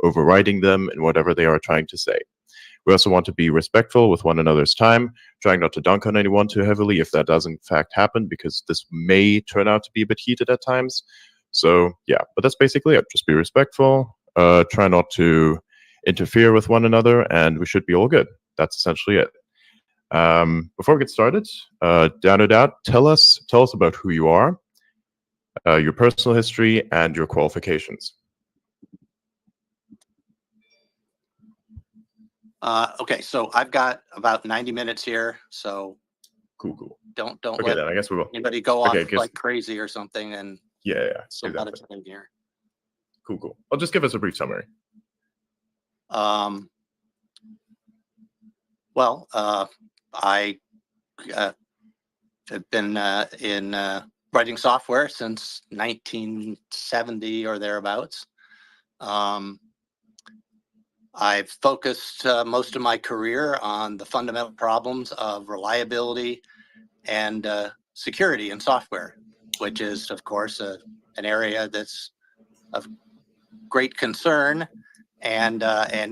overriding them in whatever they are trying to say. We also want to be respectful with one another's time, trying not to dunk on anyone too heavily if that does in fact happen, because this may turn out to be a bit heated at times. So yeah, but that's basically it. Just be respectful, try not to interfere with one another, and we should be all good. That's essentially it. Before we get started, down and out, tell us about who you are, your personal history, and your qualifications. Okay, so I've got about 90 minutes here, so cool. Don't okay, let then I guess we will. anybody go off like crazy or something. And yeah, so exactly. much in here. Cool. I'll just give us a brief summary. Well, I have been in writing software since 1970 or thereabouts. I've focused most of my career on the fundamental problems of reliability and security in software, which is, of course, an area that's of great concern and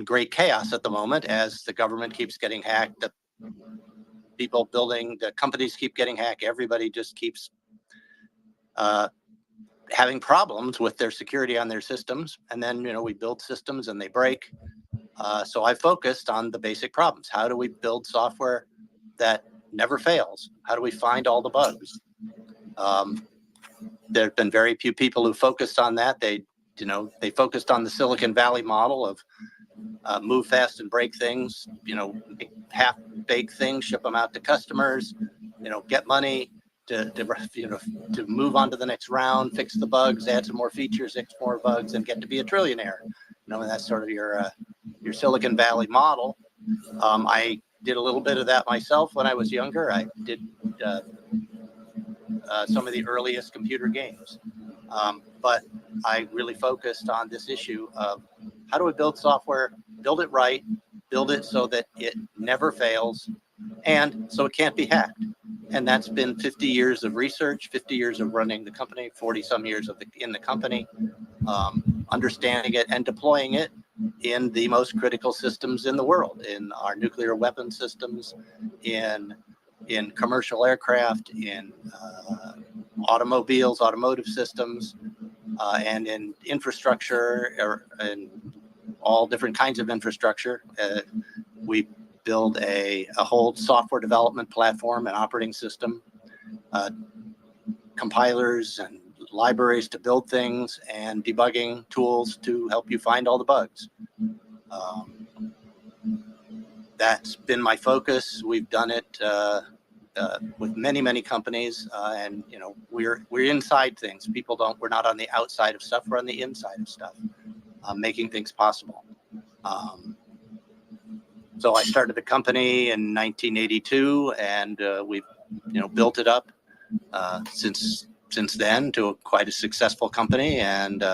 great chaos at the moment, as the government keeps getting hacked, the people building the companies keep getting hacked, everybody just keeps having problems with their security on their systems. And then, we build systems and they break. So I focused on the basic problems. How do we build software that never fails? How do we find all the bugs? There have been very few people who focused on that. They focused on the Silicon Valley model of move fast and break things, half-baked things, ship them out to customers, get money to move on to the next round, fix the bugs, add some more features, fix more bugs, and get to be a trillionaire. And that's sort of your Silicon Valley model. I did a little bit of that myself when I was younger. I did some of the earliest computer games. But I really focused on this issue of how do we build software, build it right, build it so that it never fails, and so it can't be hacked. And that's been 50 years of research, 50 years of running the company, 40 some years in the company, understanding it and deploying it in the most critical systems in the world, in our nuclear weapon systems, in commercial aircraft, in automotive systems, and in infrastructure, and all different kinds of infrastructure. We build a whole software development platform and operating system, compilers and libraries to build things, and debugging tools to help you find all the bugs. That's been my focus. We've done it with many companies, and we're inside things. We're not on the outside of stuff. We're on the inside of stuff, making things possible. So I started the company in 1982, and we've built it up since then to quite a successful company, and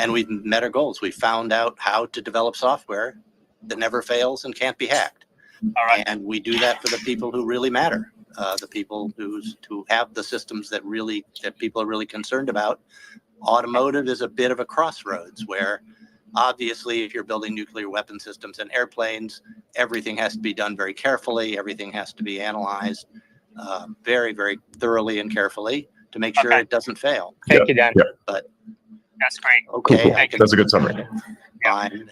we've met our goals. We found out how to develop software that never fails and can't be hacked. All right. And we do that for the people who really matter, the people who have the systems that people are really concerned about. Automotive is a bit of a crossroads where, obviously, if you're building nuclear weapon systems and airplanes, everything has to be done very carefully. Everything has to be analyzed very, very thoroughly and carefully to make sure it doesn't fail. Thank you, Dan. But that's great. Okay, cool. That's a good summary. Fine.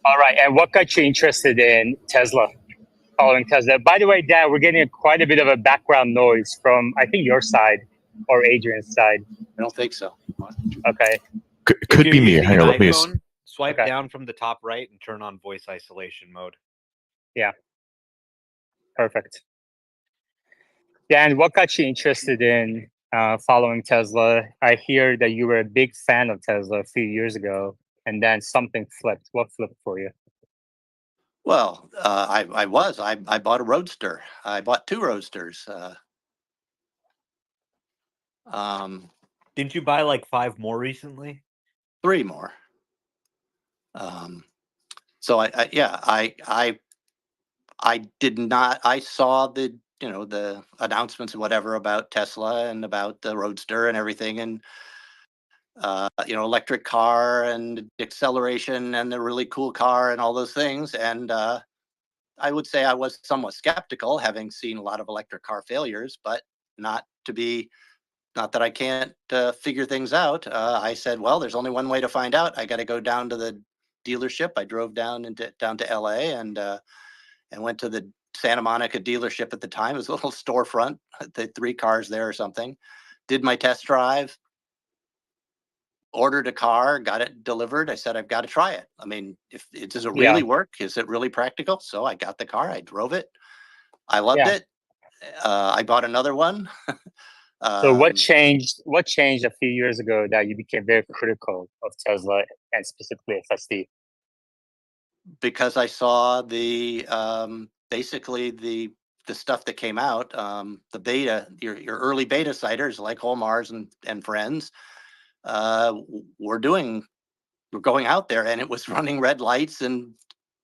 All right, and what got you interested in Tesla, following Tesla? By the way, Dan, we're getting quite a bit of a background noise from, I think, your side or Adrian's side. I don't think so. Okay. Could be me. Hang on, let me swipe down from the top right and turn on voice isolation mode. Yeah. Perfect. Dan, what got you interested in following Tesla? I hear that you were a big fan of Tesla a few years ago, and then something flipped. What flipped for you? Well, I bought a Roadster. I bought two Roadsters. Didn't you buy like 5 more recently? 3 more. So I did not. I saw the announcements and whatever about Tesla and about the Roadster and everything, and electric car and acceleration and the really cool car and all those things. And I would say I was somewhat skeptical, having seen a lot of electric car failures, but not that I can't figure things out. I said, well, there's only one way to find out. I got to go down to the dealership. I drove down to LA and went to the Santa Monica dealership at the time. It was a little storefront, the 3 cars there or something. Did my test drive, ordered a car, got it delivered. I said, I've got to try it. I mean, does it really work? Is it really practical? So I got the car, I drove it. I loved it. I bought another one. So what changed a few years ago that you became very critical of Tesla and specifically FSD? Because I saw basically the stuff that came out, the beta, your early beta citers like Holmars and friends were going out there, and it was running red lights and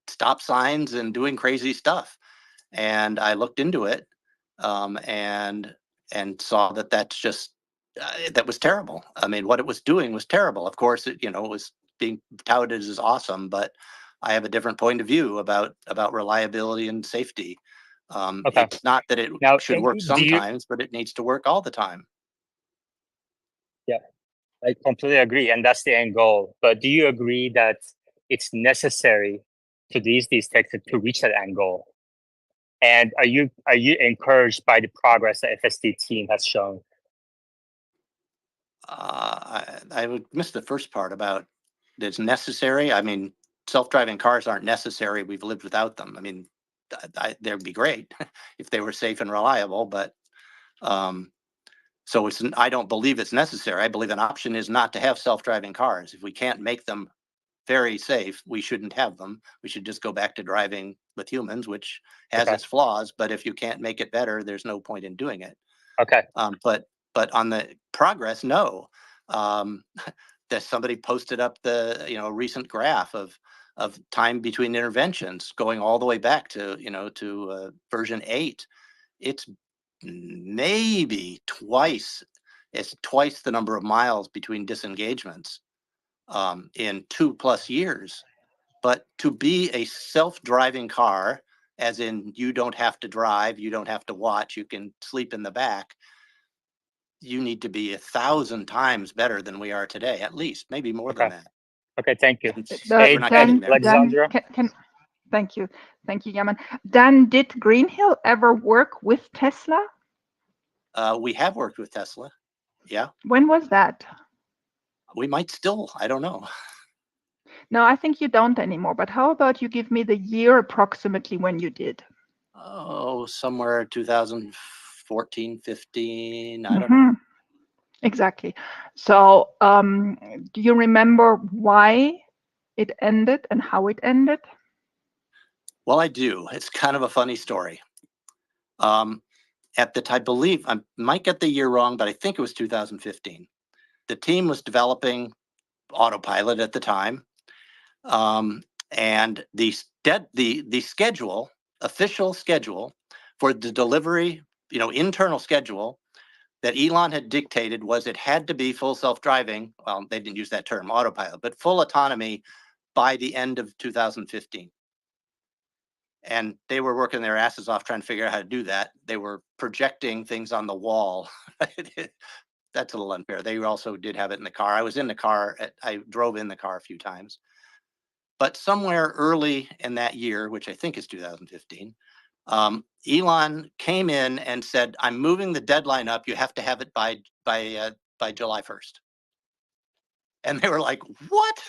stop signs and doing crazy stuff. And I looked into it and saw that's just that was terrible. I mean, what it was doing was terrible. Of course, it was being touted as awesome, but I have a different point of view about reliability and safety. It's not that it should work sometimes, but it needs to work all the time. Yeah, I completely agree, and that's the end goal. But do you agree that it's necessary to these tech to reach that end goal? And are you encouraged by the progress the FSD team has shown? I would miss the first part about it's necessary. I mean, self-driving cars aren't necessary. We've lived without them. I mean, they'd be great if they were safe and reliable, but so I don't believe it's necessary. I believe an option is not to have self-driving cars. If we can't make them very safe, we shouldn't have them. We should just go back to driving with humans, which has its flaws. But if you can't make it better, there's no point in doing it. Okay. But on the progress, no. That somebody posted up the recent graph of time between interventions going all the way back to version 8. It's maybe twice the number of miles between disengagements in 2+ years. But to be a self-driving car, as in you don't have to drive, you don't have to watch, you can sleep in the back, you need to be 1,000 times better than we are today, at least, maybe more than that. Okay, thank you. We're not getting there. Alexandra? Thank you, Yaman. Dan, did Greenhill ever work with Tesla? We have worked with Tesla. Yeah. When was that? We might still. I don't know. No, I think you don't anymore. But how about you give me the year approximately when you did? Oh, somewhere 2014, 15. I don't know. Exactly. So do you remember why it ended and how it ended? Well, I do. It's kind of a funny story. At the time, I believe, I might get the year wrong, but I think it was 2015. The team was developing autopilot at the time. And the schedule, official schedule for the delivery, internal schedule that Elon had dictated was it had to be full self-driving. Well, they didn't use that term, autopilot, but full autonomy by the end of 2015. And they were working their asses off trying to figure out how to do that. They were projecting things on the wall. That's a little unfair. They also did have it in the car. I was in the car. I drove in the car a few times. But somewhere early in that year, which I think is 2015, Elon came in and said, "I'm moving the deadline up. You have to have it by July 1st." And they were like, "What?"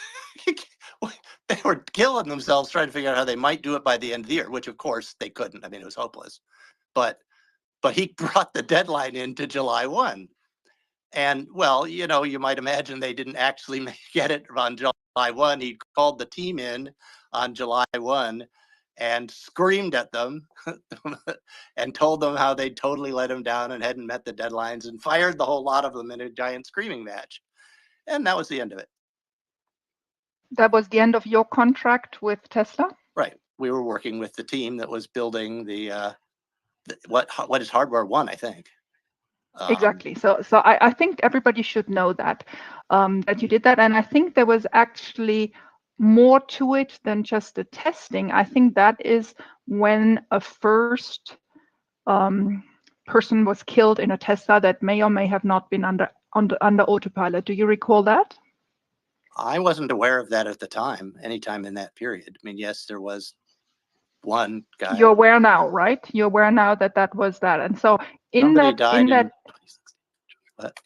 They were killing themselves trying to figure out how they might do it by the end of the year, which of course they couldn't. I mean, it was hopeless. But he brought the deadline into July 1. And well, you might imagine they didn't actually get it on July 1. He called the team in on July 1 and screamed at them and told them how they'd totally let him down and hadn't met the deadlines and fired the whole lot of them in a giant screaming match. And that was the end of it. That was the end of your contract with Tesla? Right. We were working with the team that was building the what is hardware 1, I think. Exactly. So I think everybody should know that that you did that, and I think there was actually more to it than just the testing. I think that is when a first person was killed in a Tesla that may or may have not been under autopilot. Do you recall that? I wasn't aware of that at the time, anytime in that period. I mean, yes, there was one guy. You're aware now, right? You're aware now that that was that, and so Somebody died but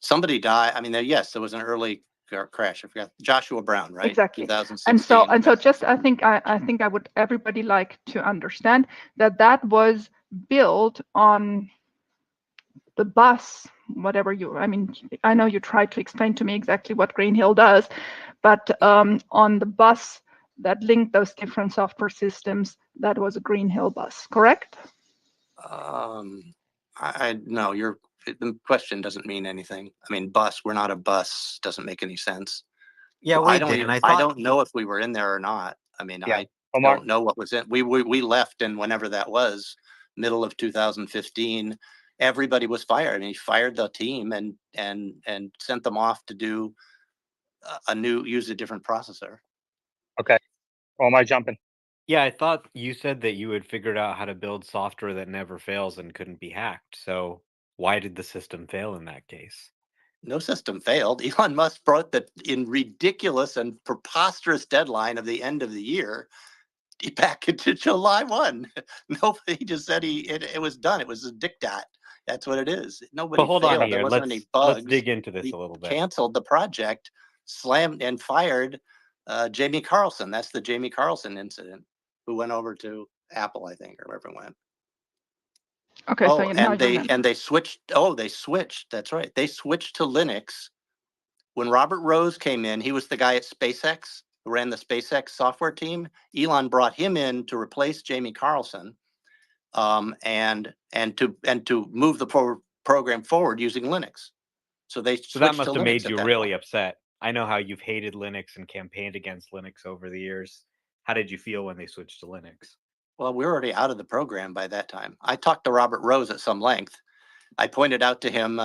somebody died. I mean, yes, there was an early crash. I forgot Joshua Brown, right? Exactly. 2016. And so just I think I would everybody like to understand that that was built on the bus, whatever I mean, I know you tried to explain to me exactly what Green Hill does, but on the bus that linked those different software systems, that was a Green Hill bus, correct? I no, the question doesn't mean anything. I mean, we're not a bus, doesn't make any sense. Yeah, I wait, don't Dan. I I thought don't know if we were in there or not. I mean, Yeah. I Omar? don't know what was in. We left, and whenever that was, middle of 2015, everybody was fired. I mean, he fired the team and sent them off to do use a different processor. Okay. Omar, jumping. Yeah, I thought you said that you had figured out how to build software that never fails and couldn't be hacked. So why did the system fail in that case? No system failed. Elon Musk brought that in ridiculous and preposterous deadline of the end of the year back into July 1. Nobody just said it was done. It was a diktat. That's what it is. Nobody But hold on failed. There here. wasn't any Let's bugs. dig into this He a little bit. canceled the project, slammed and fired Jamie Carlson. That's the Jamie Carlson incident, who went over to Apple, I think, or wherever it went. Okay, Oh, so now and they switched. Oh, they switched. That's right. They switched to Linux when Robert Rose came in. He was the guy at SpaceX who ran the SpaceX software team. Elon brought him in to replace Jamie Carlson, and to move the program forward using Linux. So they So that switched must to have Linux made at you that really point. upset. I know how you've hated Linux and campaigned against Linux over the years. How did you feel when they switched to Linux? Well, we were already out of the program by that time. I talked to Robert Rose at some length. I pointed out to him.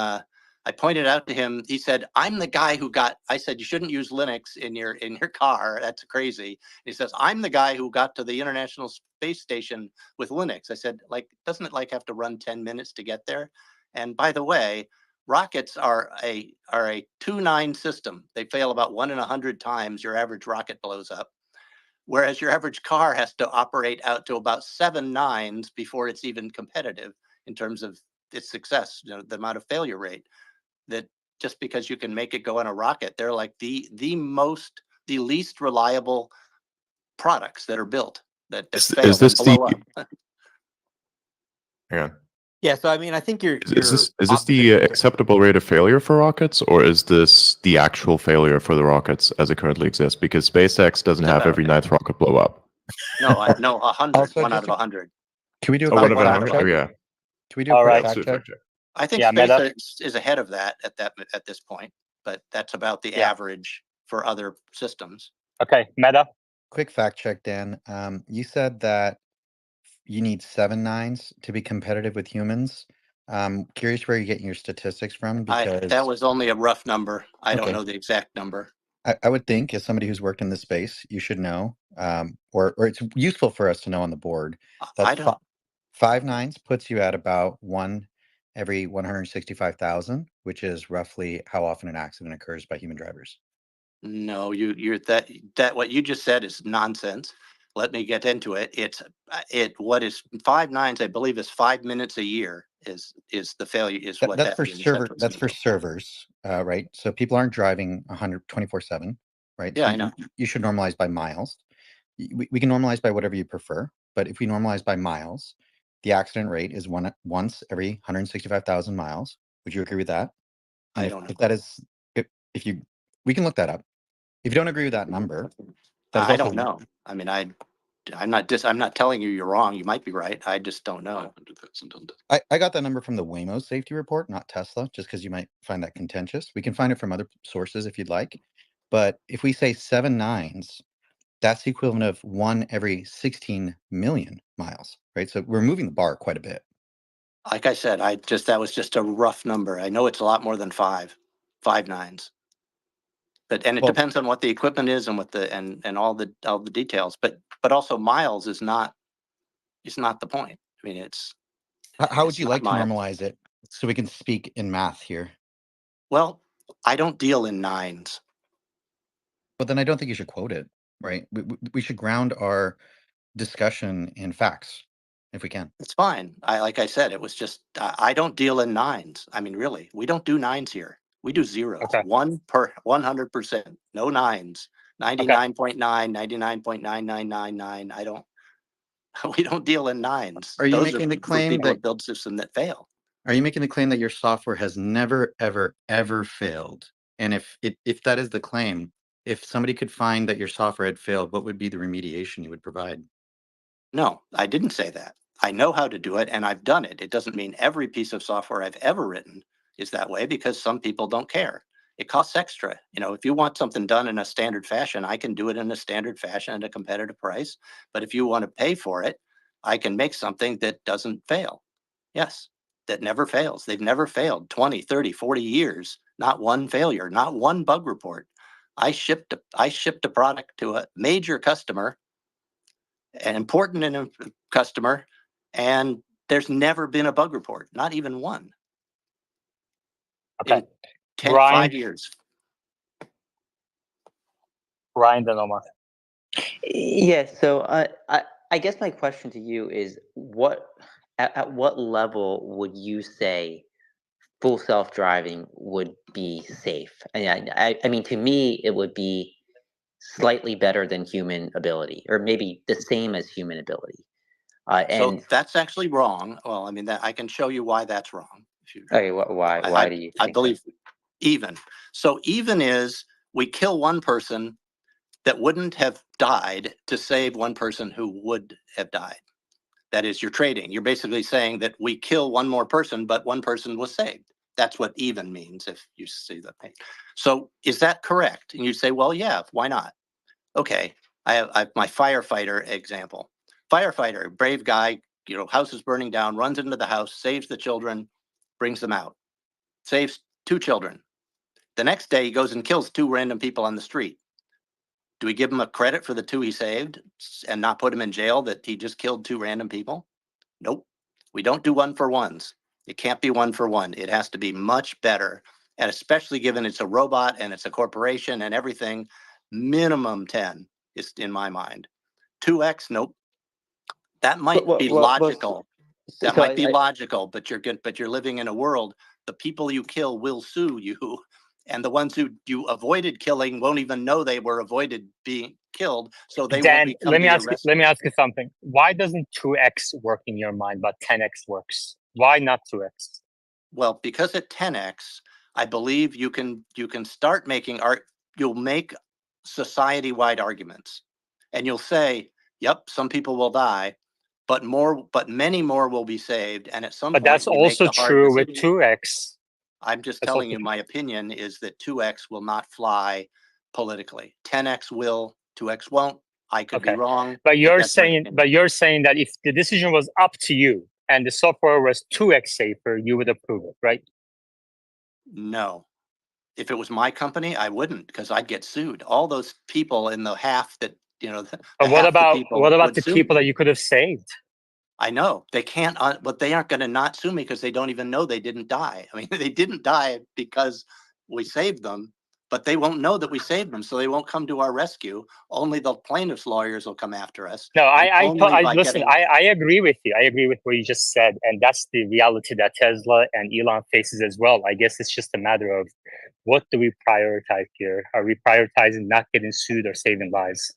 He said, "I'm the guy who got." I said, "You shouldn't use Linux in your car. That's crazy." He says, "I'm the guy who got to the International Space Station with Linux." I said, "Like, doesn't it have to run 10 minutes to get there?" And by the way, rockets are a 2-9 system. They fail about 1 in 100 times. Your average rocket blows up, whereas your average car has to operate out to about 7 nines before it's even competitive in terms of its success. The amount of failure rate. That just because you can make it go on a rocket, they're like the least reliable products that are built that fail Is this and blow the? up. Hang on. Yeah, so I mean, I think you're Is this the acceptable rate of failure for rockets, or is this the actual failure for the rockets as it currently exists? Because SpaceX doesn't have every 9th rocket blow up. No, 100. Also, 1 out of 100. Can we do a Oh, quick 1 out of fact 100. check? Oh, yeah. Can we do a All quick right. fact check? I think Yeah, Meta. SpaceX is ahead of that at this point, but that's about the Yeah. average for other systems. Okay, Meta. Quick fact check, Dan. You said that you need 7 nines to be competitive with humans. Curious where you're getting your statistics from, because That was only a rough number. I don't Okay. know the exact number. I would think, as somebody who's worked in this space, you should know, or it's useful for us to know on the board that I don't. 5 nines puts you at about 1 every 165,000, which is roughly how often an accident occurs by human drivers. No, you're that what you just said is nonsense. Let me get into it. What is 5 nines, I believe, is 5 minutes a year is the failure is what That's that for means. That's server. what's That's for mean. servers, right? So people aren't driving 24/7, right? Yeah, So I know. You should normalize by miles. We can normalize by whatever you prefer, but if we normalize by miles, the accident rate is once every 165,000 miles. Would you agree with that? And I don't know. if that is, if you, we can look that up. If you don't agree with that number, that is I also, don't know. I mean, I'm not telling you you're wrong. You might be right. I just don't know. I got that number from the Waymo safety report, not Tesla, just because you might find that contentious. We can find it from other sources if you'd like. But if we say 7 nines, that's the equivalent of 1 every 16 million miles, right? So we're moving the bar quite a bit. Like I said, that was just a rough number. I know it's a lot more than five nines. But it Well- depends on what the equipment is and what the and all the details. But also miles is not the point. I mean, How would it's you not like to miles. normalize it so we can speak in math here? Well, I don't deal in nines. But then I don't think you should quote it, right? We should ground our discussion in facts if we can. It's fine. Like I said, it was just I don't deal in nines. I mean, really, we don't do nines here. We do zeros. Okay. 100%. No nines. 99.9, 99.9999. I don't. We don't deal in nines. Are you Those making the for claim people that that build systems that fail? Are you making the claim that your software has never, ever, ever failed? And if that is the claim, if somebody could find that your software had failed, what would be the remediation you would provide? No, I didn't say that. I know how to do it and I've done it. It doesn't mean every piece of software I've ever written is that way because some people don't care. It costs extra. You know, if you want something done in a standard fashion, I can do it in a standard fashion at a competitive price. But if you want to pay for it, I can make something that doesn't fail. Yes, that never fails. They've never failed 20, 30, 40 years. Not one failure, not one bug report. I shipped a product to a major customer, an important customer, and there's never been a bug report, not even one. Okay. In 10, Brian. 5 years. Ryan Denoma. Yes. So I guess my question to you is at what level would you say full self-driving would be safe? I mean, to me, it would be slightly better than human ability, or maybe the same as human ability. So that's actually wrong. Well, I mean, that I can show you why that's wrong. Okay, why do you think I believe even. So even is we kill one person that wouldn't have died to save one person who would have died. That is, you're trading. You're basically saying that we kill one more person, but one person was saved. That's what even means if you see the pain. So is that correct? And you say, well, yeah, why not? Okay, I have my firefighter example. Firefighter, brave guy, you know, house is burning down, runs into the house, saves the children, brings them out, saves 2 children. The next day, he goes and kills 2 random people on the street. Do we give him a credit for the 2 he saved and not put him in jail that he just killed 2 random people? Nope. We don't do one for ones. It can't be one for one. It has to be much better. And especially given it's a robot and it's a corporation and everything, minimum 10 is in my mind. 2x, nope. That might be logical. That might be logical, but you're living in a world, the people you kill will sue you. And the ones who you avoided killing won't even know they were avoided being killed. So they Dan, won't be let me ask you something. Why doesn't 2x work in your mind, but 10x works? Why not 2x? Well, because at 10x, I believe you can start making you'll make society-wide arguments. And you'll say, yep, some people will die, but many more will be saved. And at some point, but that's also true with decision. 2x. I'm just telling you, my opinion is that 2x will not fly politically. 10x will, 2x won't. I could be wrong. But you're saying that if the decision was up to you and the software was 2x safer, you would approve it, right? No. If it was my company, I wouldn't, because I'd get sued. All those people in the half that, you know, but what about the people that you could have saved? I know they can't, but they aren't going to not sue me because they don't even know they didn't die. I mean, they didn't die because we saved them, but they won't know that we saved them, so they won't come to our rescue. Only the plaintiff's lawyers will come after us. No, listen. I agree with you. I agree with what you just said, and that's the reality that Tesla and Elon faces as well. I guess it's just a matter of what do we prioritize here? Are we prioritizing not getting sued or saving lives?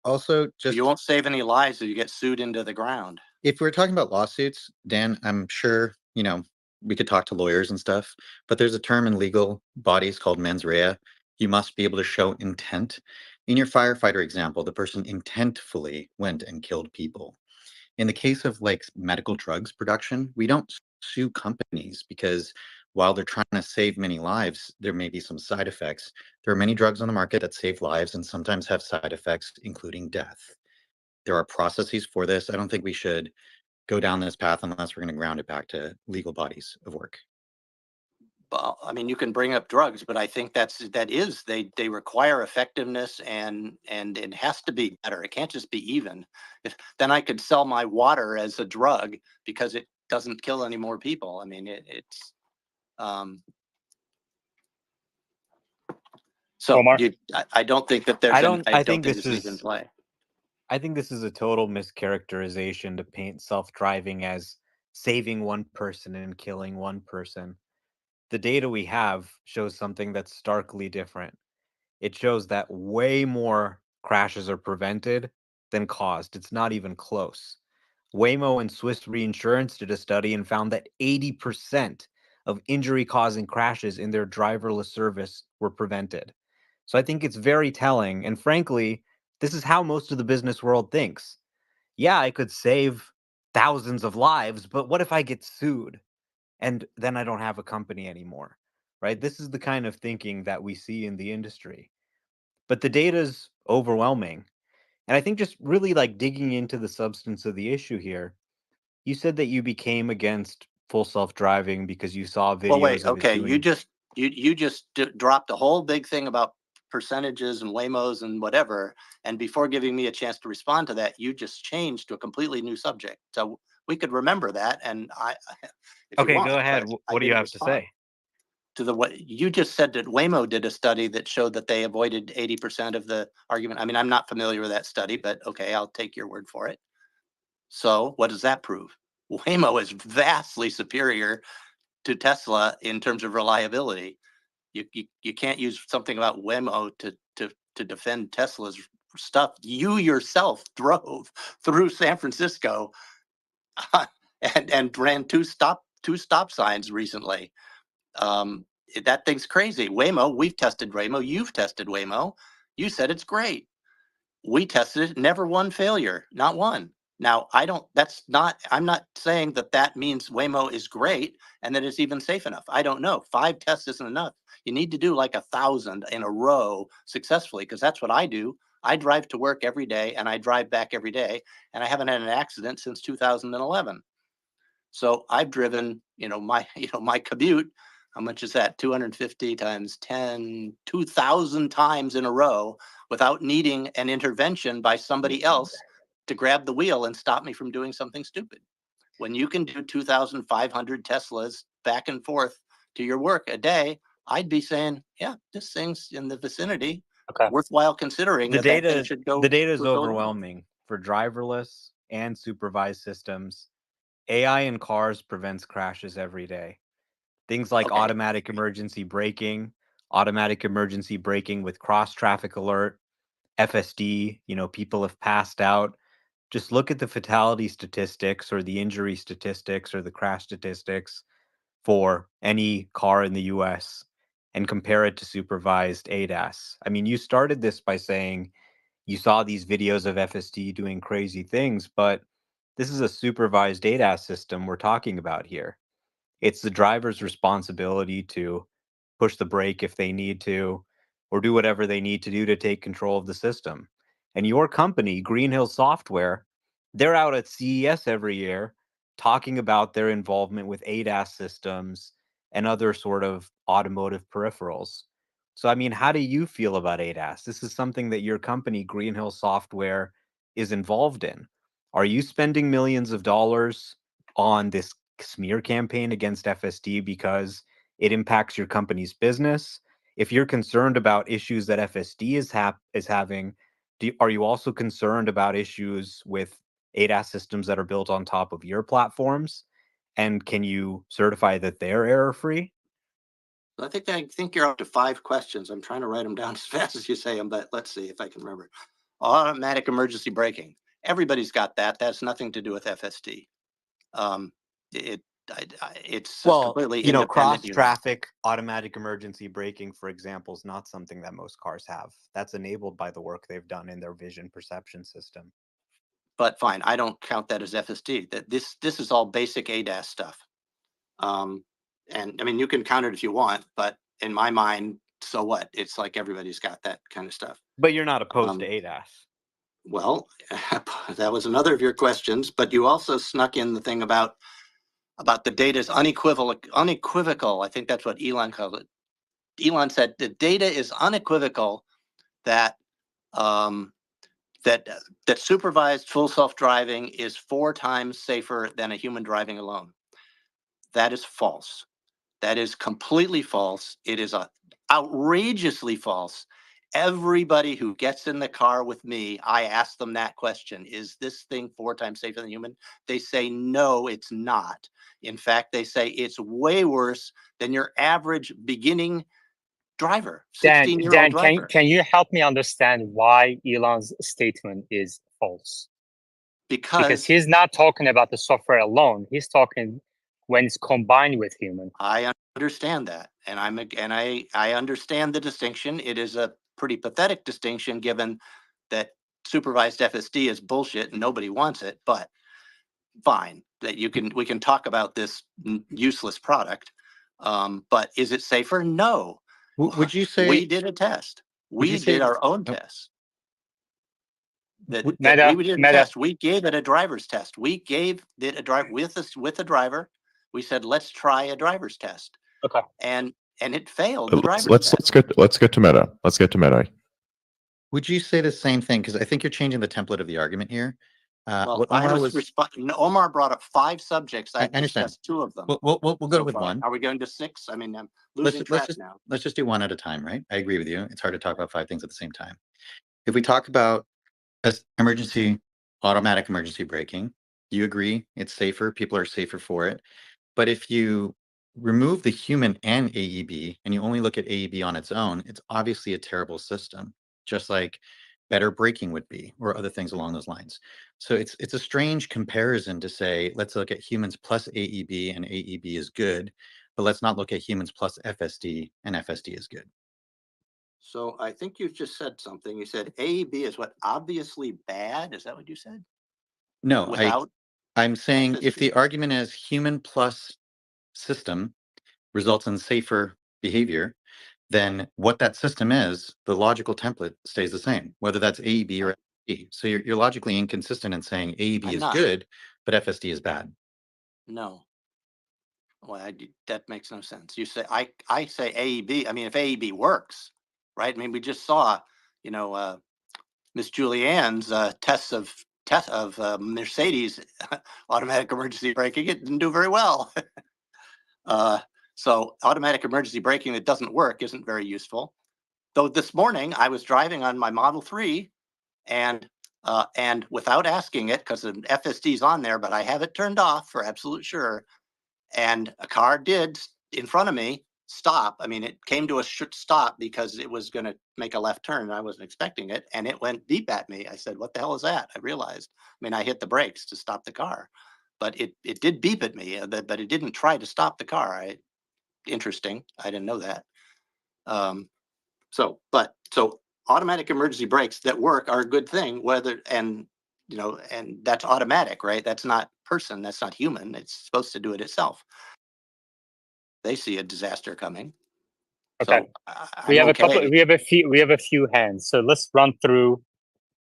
Also, just you won't save any lives if you get sued into the ground. If we're talking about lawsuits, Dan, I'm sure, you know, we could talk to lawyers and stuff, but there's a term in legal bodies called mens rea. You must be able to show intent. In your firefighter example, the person intentfully went and killed people. In the case of like medical drugs production, we don't sue companies because while they're trying to save many lives, there may be some side effects. There are many drugs on the market that save lives and sometimes have side effects, including death. There are processes for this. I don't think we should go down this path unless we're going to ground it back to legal bodies of work. Well, I mean, you can bring up drugs, but I think they require effectiveness, and it has to be better. It can't just be even. Then I could sell my water as a drug because it doesn't kill any more people. I mean, it's so Omar? I don't think that there's I don't. I don't think think this it's even is. play. I think this is a total mischaracterization to paint self-driving as saving one person and killing one person. The data we have shows something that's starkly different. It shows that way more crashes are prevented than caused. It's not even close. Waymo and Swiss Reinsurance did a study and found that 80% of injury causing crashes in their driverless service were prevented. So I think it's very telling. And frankly, this is how most of the business world thinks. Yeah, I could save thousands of lives, but what if I get sued? And then I don't have a company anymore, right? This is the kind of thinking that we see in the industry. But the data is overwhelming. And I think just really like digging into the substance of the issue here, you said that you became against full self-driving because you saw Well, wait, videos of it okay, doing. you just dropped a whole big thing about percentages and Waymos and whatever, and before giving me a chance to respond to that, you just changed to a completely new subject. So we could remember that, and if you Okay, want, go ahead. but I What do you didn't have to respond say? to what you just said. That Waymo did a study that showed that they avoided 80% of the argument. I mean, I'm not familiar with that study, but okay, I'll take your word for it. So what does that prove? Waymo is vastly superior to Tesla in terms of reliability. You can't use something about Waymo to defend Tesla's stuff. You yourself drove through San Francisco and ran two stop signs recently. That thing's crazy. Waymo, we've tested Waymo. You've tested Waymo. You said it's great. We tested it, never one failure, not one. Now, I'm not saying that means Waymo is great and that it's even safe enough. I don't know. 5 tests isn't enough. You need to do like 1,000 in a row successfully, because that's what I do. I drive to work every day and I drive back every day, and I haven't had an accident since 2011. So I've driven, my commute. How much is that? 250 times 10, 2,000 times in a row without needing an intervention by somebody else to grab the wheel and stop me from doing something stupid. When you can do 2,500 Teslas back and forth to your work a day, I'd be saying, yeah, this thing's in the vicinity, Okay. worthwhile considering The that thing data should go. the data is go along. overwhelming for driverless and supervised systems. AI in cars prevents crashes every day. Things like Okay, automatic emergency braking with cross traffic alert, FSD, people have passed out. Just look at the fatality statistics or the injury statistics or the crash statistics for any car in the US and compare it to supervised ADAS. I mean, you started this by saying you saw these videos of FSD doing crazy things, but this is a supervised ADAS system we're talking about here. It's the driver's responsibility to push the brake if they need to, or do whatever they need to do to take control of the system. And your company, Green Hill Software, they're out at CES every year talking about their involvement with ADAS systems and other sort of automotive peripherals. So, I mean, how do you feel about ADAS? This is something that your company, Green Hill Software, is involved in. Are you spending millions of dollars on this smear campaign against FSD because it impacts your company's business? If you're concerned about issues that FSD is having, are you also concerned about issues with ADAS systems that are built on top of your platforms? And can you certify that they're error free? I think you're up to 5 questions. I'm trying to write them down as fast as you say them, but let's see if I can remember. Automatic emergency braking. Everybody's got that. That's nothing to do with FSD. Um, it it's a Well, completely independent cross unit. traffic automatic emergency braking, for example, is not something that most cars have. That's enabled by the work they've done in their vision perception system. But fine, I don't count that as FSD. That this is all basic ADAS stuff. And I mean, you can count it if you want, but in my mind, so what? It's like everybody's got that kind of stuff. But you're not opposed to Um, ADAS. Well, that was another of your questions, but you also snuck in the thing about the data is unequivocal. I think that's what Elon called it. Elon said the data is unequivocal that that supervised full self-driving is 4 times safer than a human driving alone. That is false. That is completely false. It is outrageously false. Everybody who gets in the car with me, I ask them that question: is this thing 4 times safer than human? They say no, it's not. In fact, they say it's way worse than your average beginning driver, Dan, 16-year-old driver. can you help me understand why Elon's statement is false? Because he's not talking about the software alone. He's talking when it's combined with human. I understand that, and I understand the distinction. It is a pretty pathetic distinction, given that supervised FSD is bullshit and nobody wants it. But fine, that we can talk about this useless product. But is it safer? No. Would you say we did a test? We did our own test. We did a test. We gave it a driver's test. We gave it a drive with a driver. We said, let's try a driver's test. Okay. And it failed the driver's test. Let's get to meta. Let's get to meta. Would you say the same thing? Because I think you're changing the template of the argument here. Well, Omar brought up 5 subjects. I discussed 2 of them. We'll go with one. Are we going to 6? I mean, I'm losing track now. Let's just do one at a time, right? I agree with you. It's hard to talk about 5 things at the same time. If we talk about automatic emergency braking, you agree it's safer. People are safer for it. But if you remove the human and AEB and you only look at AEB on its own, it's obviously a terrible system, just like better braking would be, or other things along those lines. So it's a strange comparison to say, let's look at humans plus AEB and AEB is good, but let's not look at humans plus FSD and FSD is good. So I think you just said something. You said AEB is what, obviously bad? Is that what you said? No, I'm saying if the argument is human plus system results in safer behavior, then what that system is, the logical template stays the same, whether that's AEB or FSD. So you're logically inconsistent in saying AEB is good, but FSD is bad. No. Well, that makes no sense. You say I say AEB. I mean, if AEB works, right? I mean, we just saw, Miss Julianne's test of Mercedes automatic emergency braking. It didn't do very well. So automatic emergency braking that doesn't work isn't very useful. Though this morning I was driving on my Model 3 and without asking it, because the FSD's on there, but I have it turned off for absolute sure. And a car did in front of me stop. I mean, it came to a stop because it was going to make a left turn. I wasn't expecting it. And it went beep at me. I said, what the hell is that? I realized, I hit the brakes to stop the car, but it did beep at me, but it didn't try to stop the car. Interesting. I didn't know that. So automatic emergency brakes that work are a good thing, and that's automatic, right? That's not person. That's not human. It's supposed to do it itself. They see a disaster coming. Okay. So, we have a few hands. So let's run through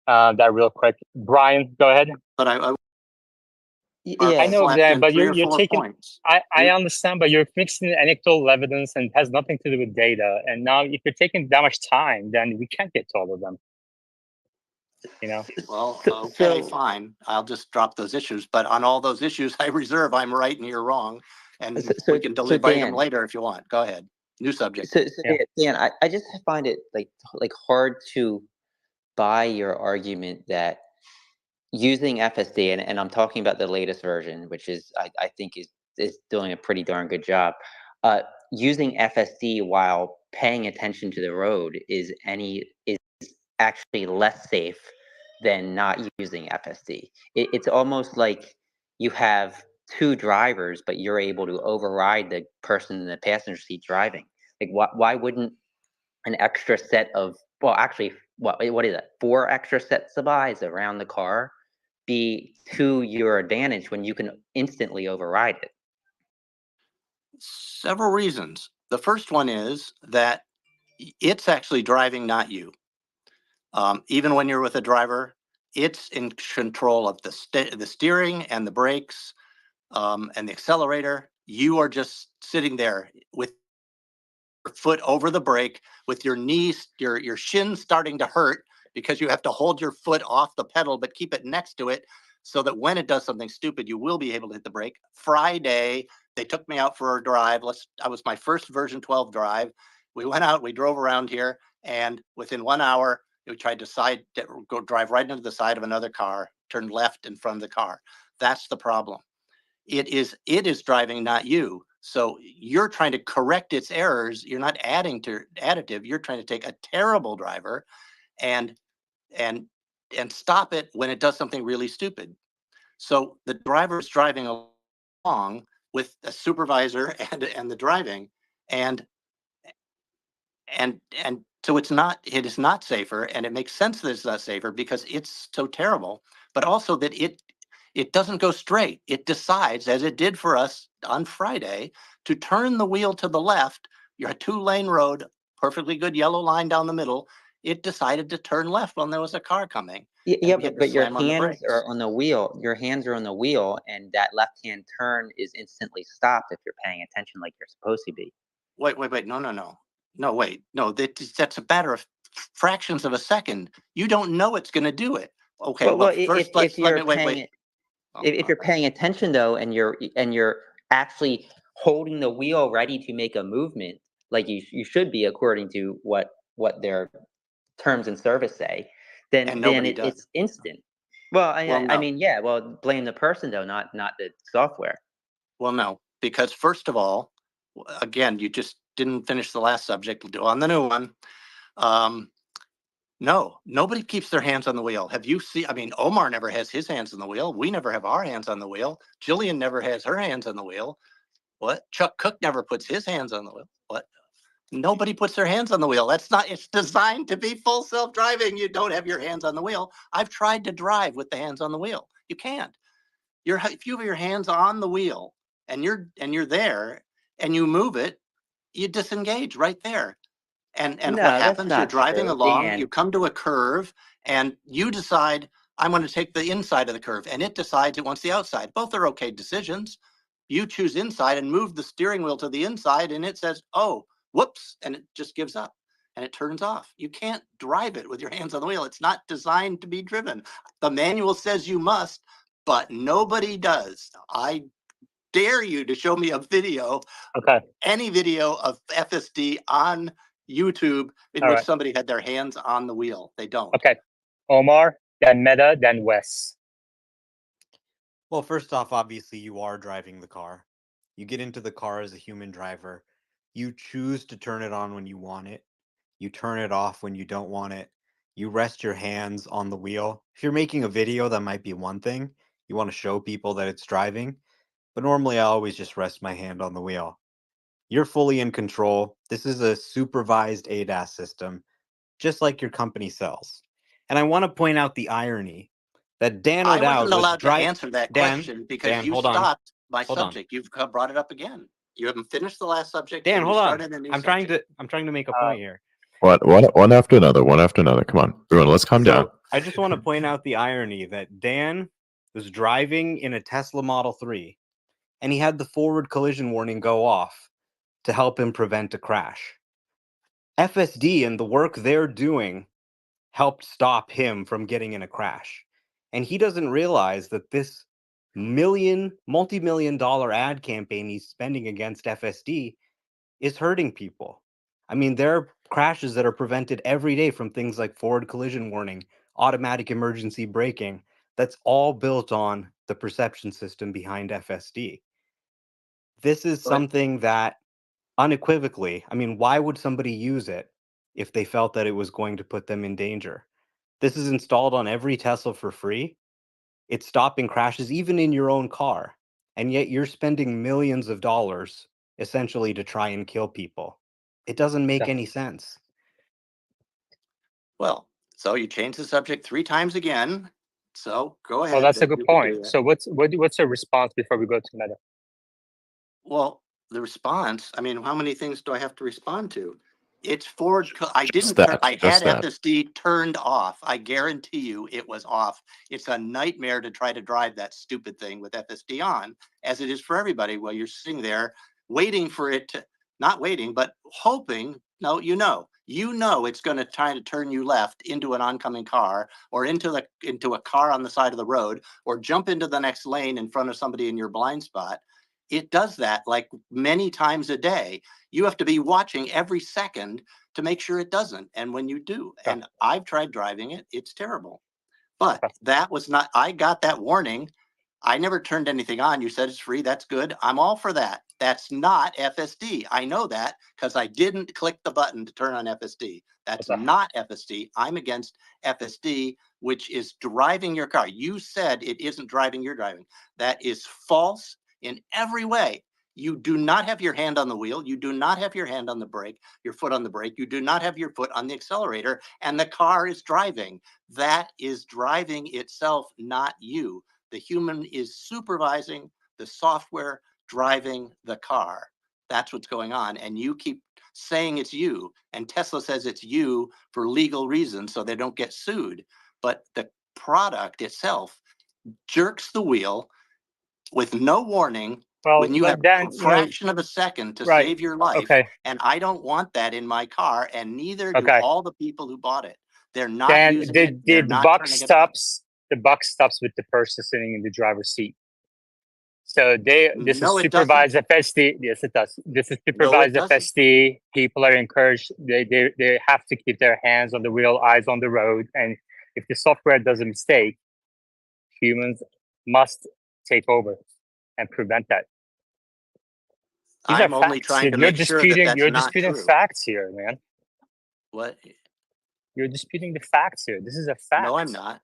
that real quick. Brian, go ahead. But I know that, but you're taking points. I understand, but you're mixing anecdotal evidence and it has nothing to do with data. And now if you're taking that much time, then we can't get to all of them. Well, okay, fine. I'll just drop those issues. But on all those issues, I reserve I'm right and you're wrong. And we can deliberate them later if you want. Go ahead. New subject. Dan, I just find it like hard to buy your argument that using FSD, and I'm talking about the latest version, which is I think is doing a pretty darn good job. Using FSD while paying attention to the road is actually less safe than not using FSD. It's almost like you have 2 drivers, but you're able to override the person in the passenger seat driving. Like, why wouldn't an extra set of, well, actually, what is it? 4 extra sets of eyes around the car be to your advantage when you can instantly override it? Several reasons. The first one is that it's actually driving, not you. Even when you're with a driver, it's in control of the steering and the brakes and the accelerator. You are just sitting there with your foot over the brake, with your knees, your shins starting to hurt because you have to hold your foot off the pedal but keep it next to it so that when it does something stupid, you will be able to hit the brake. Friday, they took me out for a drive. I was my first version 12 drive. We went out, we drove around here, and within 1 hour, we tried to go drive right into the side of another car, turned left in front of the car. That's the problem. It is driving, not you. So you're trying to correct its errors. You're not adding to additive. You're trying to take a terrible driver and stop it when it does something really stupid. So the driver is driving along with a supervisor and the driving, and so it is not safer, and it makes sense that it's not safer because it's so terrible, but also that it doesn't go straight. It decides, as it did for us on Friday, to turn the wheel to the left. You're a 2-lane road, perfectly good yellow line down the middle. It decided to turn left when there was a car coming. Yeah, but your hands are on the wheel. Your hands are on the wheel, and that left-hand turn is instantly stopped if you're paying attention like you're supposed to be. Wait. No, wait. No, that's a matter of fractions of a second. You don't know it's going to do it. Okay, Well, first if you're wait. If you're paying attention though, and you're actually holding the wheel ready to make a movement, like you should be according to what their terms and service say, then it's instant. Well, I mean, yeah. Well, blame the person though, not the software. Well, no, because first of all, again, you just didn't finish the last subject. We'll do on the new one. No, nobody keeps their hands on the wheel. Have you seen? I mean, Omar never has his hands on the wheel. We never have our hands on the wheel. Jillian never has her hands on the wheel. What? Chuck Cook never puts his hands on the wheel. What? Nobody puts their hands on the wheel. It's designed to be full self-driving. You don't have your hands on the wheel. I've tried to drive with the hands on the wheel. You can't. If you have your hands on the wheel and you're there and you move it, you disengage right there. And No, what happens? You're not driving true, along, Dan. you come to a curve, and you decide, I'm going to take the inside of the curve, and it decides it wants the outside. Both are okay decisions. You choose inside and move the steering wheel to the inside, and it says, oh, whoops, and it just gives up, and it turns off. You can't drive it with your hands on the wheel. It's not designed to be driven. The manual says you must, but nobody does. I dare you to show me a video, any video of FSD on YouTube in which somebody had their hands on the wheel. They don't. Okay. Omar, then Meta, then Wes. Well, first off, obviously you are driving the car. You get into the car as a human driver. You choose to turn it on when you want it. You turn it off when you don't want it. You rest your hands on the wheel. If you're making a video, that might be one thing. You want to show people that it's driving. But normally I always just rest my hand on the wheel. You're fully in control. This is a supervised ADAS system, just like your company sells. And I want to point out the irony that Dan O'Dowd I wasn't allowed to answer that question because Dan, you hold on. stopped my Hold on. subject. You've brought it up again. You haven't finished the last subject. Dan, and hold you on. started a new I'm trying subject. to make a point here. One after another. Come on, everyone, let's calm down. I just want to point out the irony that Dan was driving in a Tesla Model 3, and he had the forward collision warning go off to help him prevent a crash. FSD and the work they're doing helped stop him from getting in a crash. And he doesn't realize that this multi-million-dollar ad campaign he's spending against FSD is hurting people. I mean, there are crashes that are prevented every day from things like forward collision warning, automatic emergency braking. That's all built on the perception system behind FSD. This is something that unequivocally, I mean, why would somebody use it if they felt that it was going to put them in danger? This is installed on every Tesla for free. It's stopping crashes even in your own car. And yet you're spending millions of dollars essentially to try and kill people. It doesn't make any sense. Well, so you changed the subject 3 times again. So go ahead. Well, that's a good point. So what's your response before we go to Meta? Well, the response, I mean, how many things do I have to respond to? It's forward. I Just didn't turn. that, I just had that. FSD turned off. I guarantee you it was off. It's a nightmare to try to drive that stupid thing with FSD on, as it is for everybody. While you're sitting there waiting for it to, not waiting, but hoping. No, you know it's going to try to turn you left into an oncoming car, or into a car on the side of the road, or jump into the next lane in front of somebody in your blind spot. It does that like many times a day. You have to be watching every second to make sure it doesn't. And when you do, and I've tried driving it, it's terrible. But that was not, I got that warning. I never turned anything on. You said it's free. That's good. I'm all for that. That's not FSD. I know that because I didn't click the button to turn on FSD. That's not FSD. I'm against FSD, which is driving your car. You said it isn't driving, you're driving. That is false in every way. You do not have your hand on the wheel. You do not have your hand on the brake, your foot on the brake. You do not have your foot on the accelerator, and the car is driving. That is driving itself, not you. The human is supervising the software driving the car. That's what's going on. And you keep saying it's you. And Tesla says it's you for legal reasons so they don't get sued. But the product itself jerks the wheel with no warning when you have a fraction of a second to save your life. Okay. And I don't want that in my car, and neither do all the people who bought it. They're not Dan, using it. They're the not buck turning it on. stops. The buck stops with the person sitting in the driver's seat. So this is No, it supervised doesn't. FSD. Yes, it does. This is No, it supervised doesn't. FSD. People are encouraged. They have to keep their hands on the wheel, eyes on the road. And if the software does a mistake, humans must take over and prevent that. These I'm are only facts. trying to You're make sure that that's you're not disputing true. facts here, man. What? You're disputing the facts here. This is a fact. No, I'm not.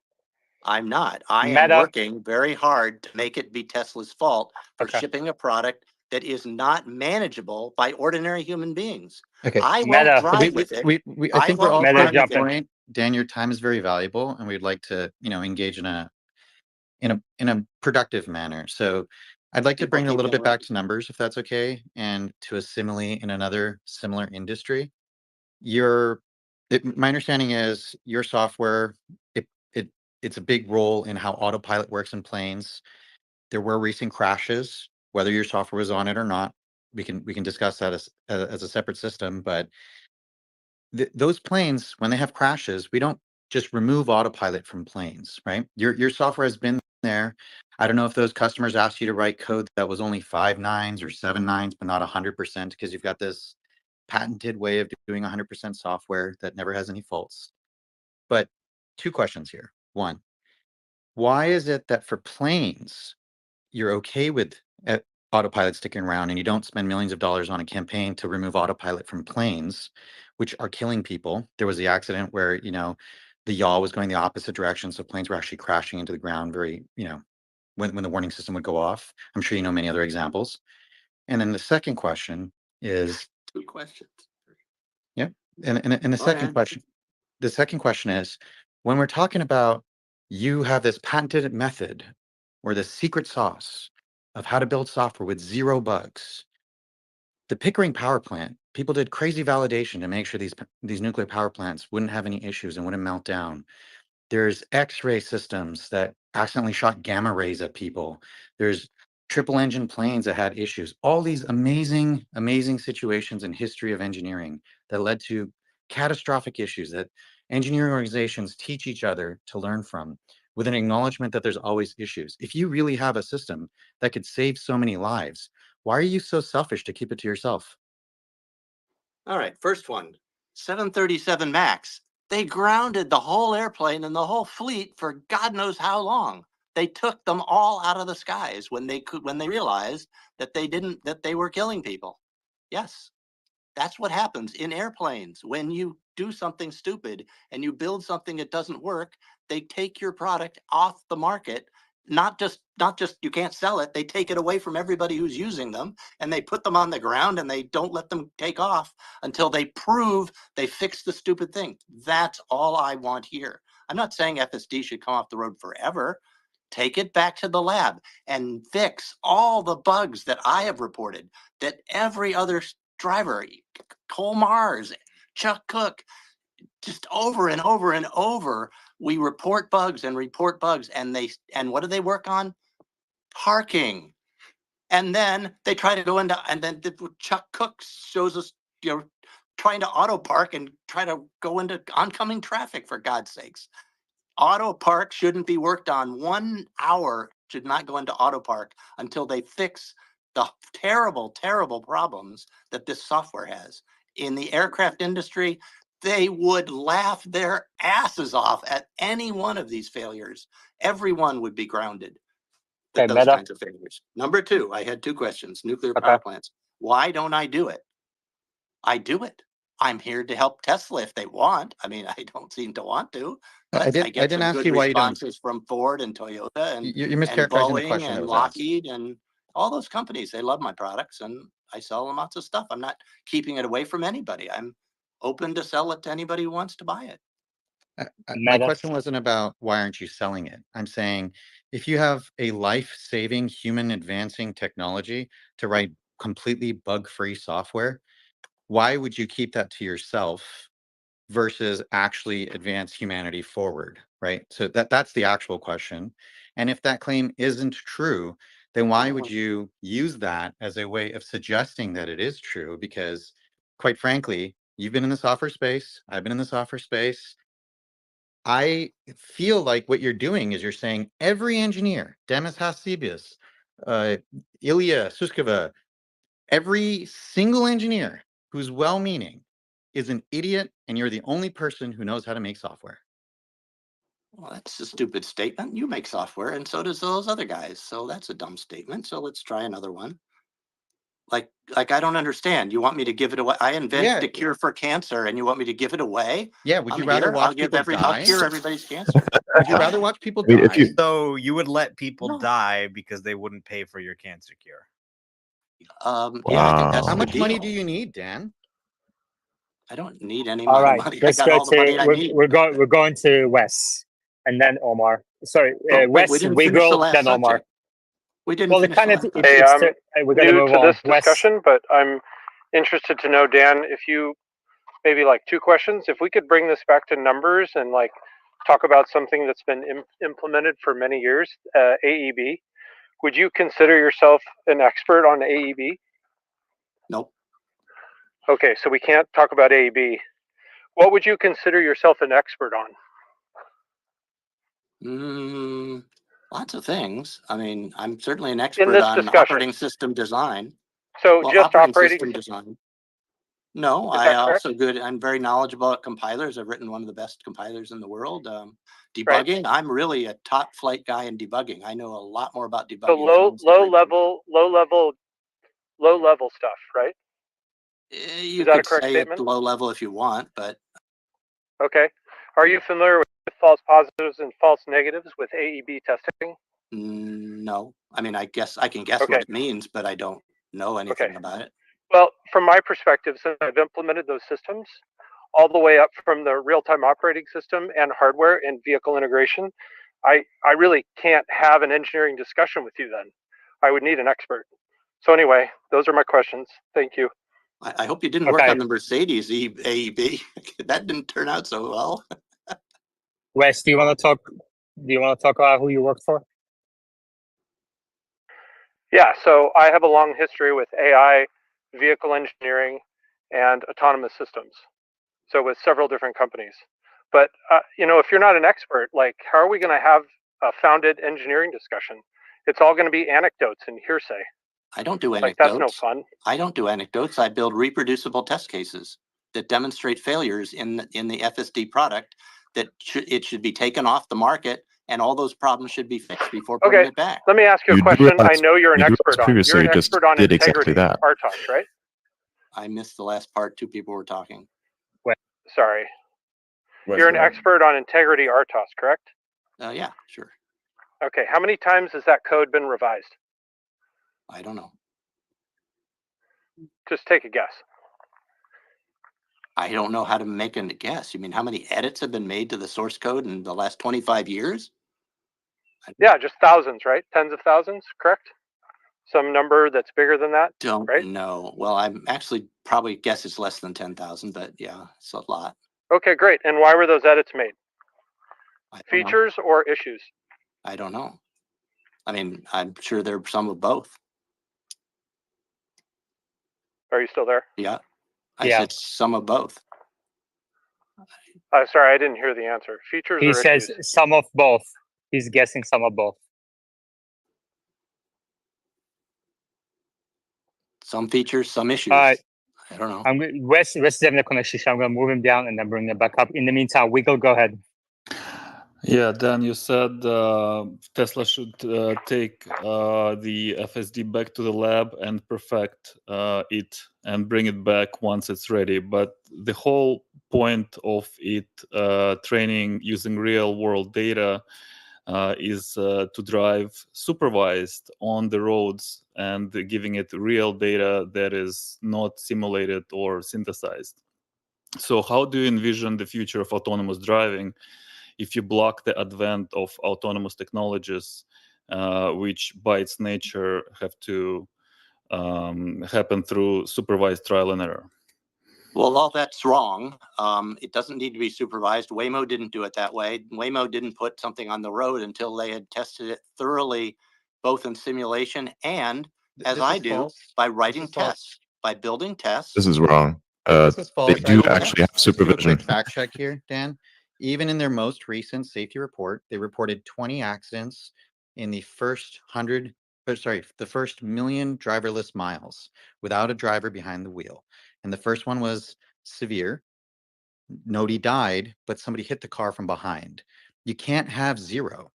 I'm not. I am Meta. working very hard to make it be Tesla's fault for Okay. shipping a product that is not manageable by ordinary human beings. Okay. I Meta. won't drive with it. I think we're all Meta proving a jumping. point. Dan, your time is very valuable, and we'd like to, engage in a productive manner. So I'd like to People bring it a keep little bit back interrupting. to numbers, if that's okay, and to a simile in another similar industry. My understanding is your software, it's a big role in how autopilot works in planes. There were recent crashes, whether your software was on it or not. We can discuss that as a separate system, but those planes, when they have crashes, we don't just remove autopilot from planes, right? Your software has been there. I don't know if those customers asked you to write code that was only 5 nines or 7 nines, but not 100%, because you've got this patented way of doing 100% software that never has any faults. But 2 questions here. 1, why is it that for planes, you're okay with autopilot sticking around and you don't spend millions of dollars on a campaign to remove autopilot from planes, which are killing people? There was the accident where, the yaw was going the opposite direction. So planes were actually crashing into the ground very, when the warning system would go off. I'm sure you know many other examples. And then the second question is 2 questions. Yeah. And the second question is, when we're talking about you have this patented method or the secret sauce of how to build software with 0 bugs. The Pickering power plant, people did crazy validation to make sure these nuclear power plants wouldn't have any issues and wouldn't melt down. There's X-ray systems that accidentally shot gamma rays at people. There's triple engine planes that had issues. All these amazing, amazing situations in history of engineering that led to catastrophic issues that engineering organizations teach each other to learn from, with an acknowledgement that there's always issues. If you really have a system that could save so many lives, why are you so selfish to keep it to yourself? All right, first one, 737 MAX. They grounded the whole airplane and the whole fleet for God knows how long. They took them all out of the skies when they realized that they were killing people. Yes, that's what happens in airplanes. When you do something stupid and you build something that doesn't work, they take your product off the market. Not just you can't sell it. They take it away from everybody who's using them, and they put them on the ground and they don't let them take off until they prove they fixed the stupid thing. That's all I want here. I'm not saying FSD should come off the road forever. Take it back to the lab and fix all the bugs that I have reported, that every other driver, Cole Mars, Chuck Cook, just over and over and over, we report bugs, and what do they work on? Parking. And then they try to go into, and then Chuck Cook shows us, trying to auto park and try to go into oncoming traffic, for God's sakes. Auto park shouldn't be worked on. 1 hour should not go into auto park until they fix the terrible, terrible problems that this software has. In the aircraft industry, they would laugh their asses off at any one of these failures. Everyone would be grounded. Okay, Those kinds of failures. Number 2, I had 2 questions. Nuclear power plants. Why don't I do it? I do it. I'm here to help Tesla if they want. I mean, I don't seem to want to. But I didn't ask you why you don't. Responses from Ford and Toyota and You're mischaracterizing Boeing the question that and was asked. Lockheed and all those companies. They love my products, and I sell them lots of stuff. I'm not keeping it away from anybody. I'm open to sell it to anybody who wants to buy it. My question wasn't about why aren't you selling it. I'm saying if you have a life-saving, human advancing technology to write completely bug-free software, why would you keep that to yourself versus actually advance humanity forward, right? So that's the actual question. And if that claim isn't true, then why would you use that as a way of suggesting that it is true? Because quite frankly, you've been in the software space, I've been in the software space. I feel like what you're doing is you're saying every engineer, Demis Hassibis, Ilya Suskova, every single engineer who's well-meaning is an idiot, and you're the only person who knows how to make software. Well, that's a stupid statement. You make software, and so does those other guys. So that's a dumb statement. So let's try another one. Like I don't understand. You want me to give it away? I invented a cure for cancer, and you want me to give it away? Yeah, would you rather watch people die? I'll cure everybody's cancer. Would you rather watch people I mean, die? So you would let people die because they wouldn't pay for your cancer cure? Yeah, I think that's How the much money deal. do you need, Dan? I don't need any All more right, money. I let's got go all the money I to need. we're going to Wes, and then Omar. Sorry, Wait, Wes, we didn't finish the Wiggle, last then Omar. subject. We didn't Well, it finish kind the of last subject. we're gonna New move to on. this Wes, discussion, but I'm interested to know, Dan, if you maybe like 2 questions. If we could bring this back to numbers and like talk about something that's been implemented for many years, AEB. Would you consider yourself an expert on AEB? Nope. Okay, so we can't talk about AEB. What would you consider yourself an expert on? Lots of things. I mean, I'm certainly an expert this on discussion. operating system design. So Well, just operating system design. No, Is I that correct? also good. I'm very knowledgeable at compilers. I've written one of the best compilers in the world. Debugging. Right. I'm really a top flight guy in debugging. I know a lot more about debugging. So low level stuff, right? You Is that a could correct say statement? it's low level if you want, but Okay. Are you familiar with false positives and false negatives with AEB testing? no. I mean, I guess I can guess Okay. what it means, but I don't know anything about it. Well, from my perspective, since I've implemented those systems all the way up from the real-time operating system and hardware and vehicle integration, I really can't have an engineering discussion with you then. I would need an expert. So anyway, those are my questions. Thank you. I hope you didn't work on the Mercedes AEB. That didn't turn out so well. Wes, do you want to talk about who you work for? Yeah, so I have a long history with AI, vehicle engineering, and autonomous systems. So with several different companies. But if you're not an expert, like how are we going to have a founded engineering discussion? It's all going to be anecdotes and hearsay. I don't do anecdotes. Like, that's no fun. I don't do anecdotes. I build reproducible test cases that demonstrate failures in the FSD product that it should be taken off the market, and all those problems should be fixed before putting it back. Let me ask you a question. I know you're an expert on. You're an expert on did integrity, exactly that. RTOS, right? I missed the last part. 2 people were talking. Sorry. You're an expert on integrity, RTOS, correct? Yeah, sure. Okay. How many times has that code been revised? I don't know. Just take a guess. I don't know how to make a guess. You mean how many edits have been made to the source code in the last 25 years? Yeah, just thousands, right? Tens of thousands, correct? Some number that's bigger than that? Don't Right? know. Well, I'm actually probably guess it's less than 10,000, but yeah, it's a lot. Okay, great. And why were those edits made? I don't know. Features or issues? I don't know. I mean, I'm sure there are some of both. Are you still there? Yeah. I Yeah. said some of both. Sorry, I didn't hear the answer. Features He or says issues? some of both. He's guessing some of both. Some features, some issues. right. I don't know. Wes is having a connection. I'm going to move him down and then bring him back up. In the meantime, Wiggle, go ahead. Yeah, Dan, you said Tesla should take the FSD back to the lab and perfect it and bring it back once it's ready. But the whole point of it training using real world data is to drive supervised on the roads and giving it real data that is not simulated or synthesized. So how do you envision the future of autonomous driving if you block the advent of autonomous technologies, which by its nature have to happen through supervised trial and error? Well, all that's wrong. It doesn't need to be supervised. Waymo didn't do it that way. Waymo didn't put something on the road until they had tested it thoroughly, both in simulation and, as I do, by writing tests, by building tests. This is wrong. This is false. They do I will actually have just do a supervision. quick fact check here, Dan. Even in their most recent safety report, they reported 20 accidents in the first the first million driverless miles without a driver behind the wheel. And the first one was severe. Nobody died, but somebody hit the car from behind. You can't have zero.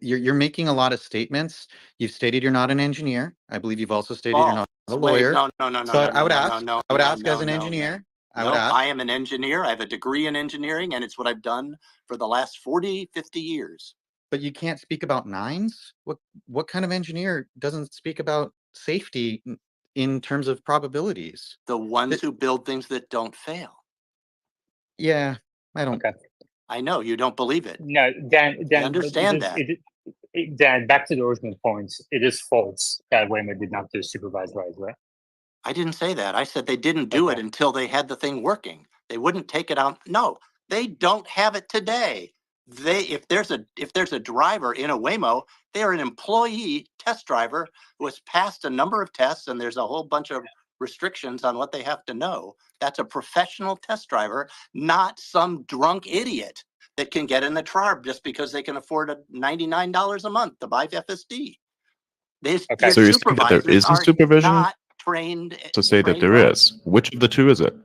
You're making a lot of statements. You've stated you're not an engineer. I believe you've also stated you're not a lawyer. No. So I would ask as an engineer. I am an engineer. I have a degree in engineering, and it's what I've done for the last 40, 50 years. But you can't speak about nines? What kind of engineer doesn't speak about safety in terms of probabilities? The ones who build things that don't fail. Yeah, I don't. Okay. I know you don't believe it. No, Dan, I understand that. Dan, back to the original points. It is false that Waymo did not do supervised rides, right? I didn't say that. I said they didn't do it until they had the thing working. They wouldn't take it out. No, they don't have it today. If there's a driver in a Waymo, they are an employee test driver who has passed a number of tests, and there's a whole bunch of restrictions on what they have to know. That's a professional test driver, not some drunk idiot that can get in the TRARB just because they can afford $99 a month to buy FSD. So you're saying that there isn't supervision? Not trained to say that there is. Which of the two is it?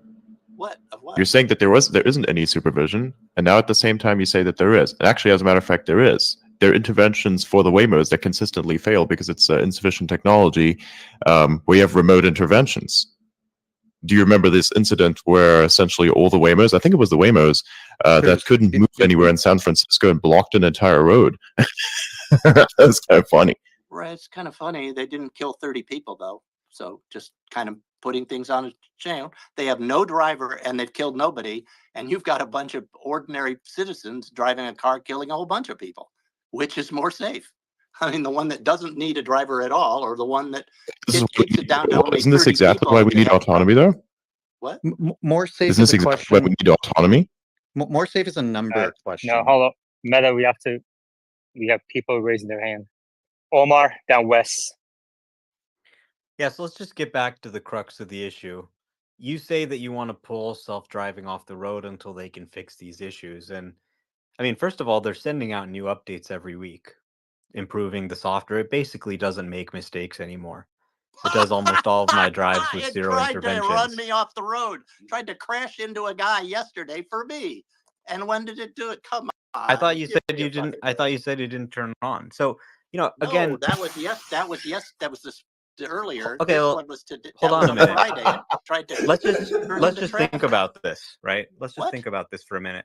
What? Of what? You're saying that there isn't any supervision, and now at the same time you say that there is. And actually, as a matter of fact, there is. There are interventions for the Waymos that consistently fail because it's insufficient technology, where you have remote interventions. Do you remember this incident where essentially all the Waymos, I think it was the Waymos, that couldn't move anywhere in San Francisco and blocked an entire road? That's kind of funny. Right, it's kind of funny. They didn't kill 30 people, though. So just kind of putting things on a chain. They have no driver and they've killed nobody. And you've got a bunch of ordinary citizens driving a car, killing a whole bunch of people. Which is more safe? I mean, the one that doesn't need a driver at all, or the one that takes it down to only 30 Isn't this exactly why we need autonomy, though? What? More safe Isn't this exactly why we need autonomy? More safe is a number question. No, hold on. Meta, we have people raising their hand. Omar, down West. Yeah, so let's just get back to the crux of the issue. You say that you want to pull self-driving off the road until they can fix these issues. And I mean, first of all, they're sending out new updates every week, improving the software. It basically doesn't make mistakes anymore. It does almost all of my drives with zero interventions. Tried to run me off the road. Tried to crash into a guy yesterday for me. And when did it do it? Come on. I thought you said you didn't. I thought you said it didn't turn on. So again, that was the earlier. Okay, this well, one was hold on a minute. Friday. I tried to let's just think about this, right? Let's just think about this for a minute.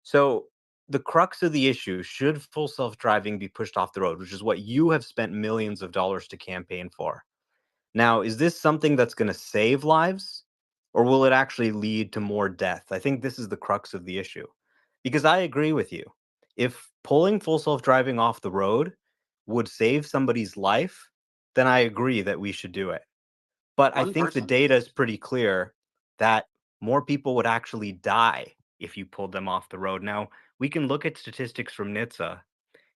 So the crux of the issue, should full self-driving be pushed off the road, which is what you have spent millions of dollars to campaign for. Now, is this something that's going to save lives, or will it actually lead to more death? I think this is the crux of the issue, because I agree with you. If pulling full self-driving off the road would save somebody's life, then I agree that we should do it. But I One think the person. data is pretty clear that more people would actually die if you pulled them off the road. Now, we can look at statistics from NHTSA.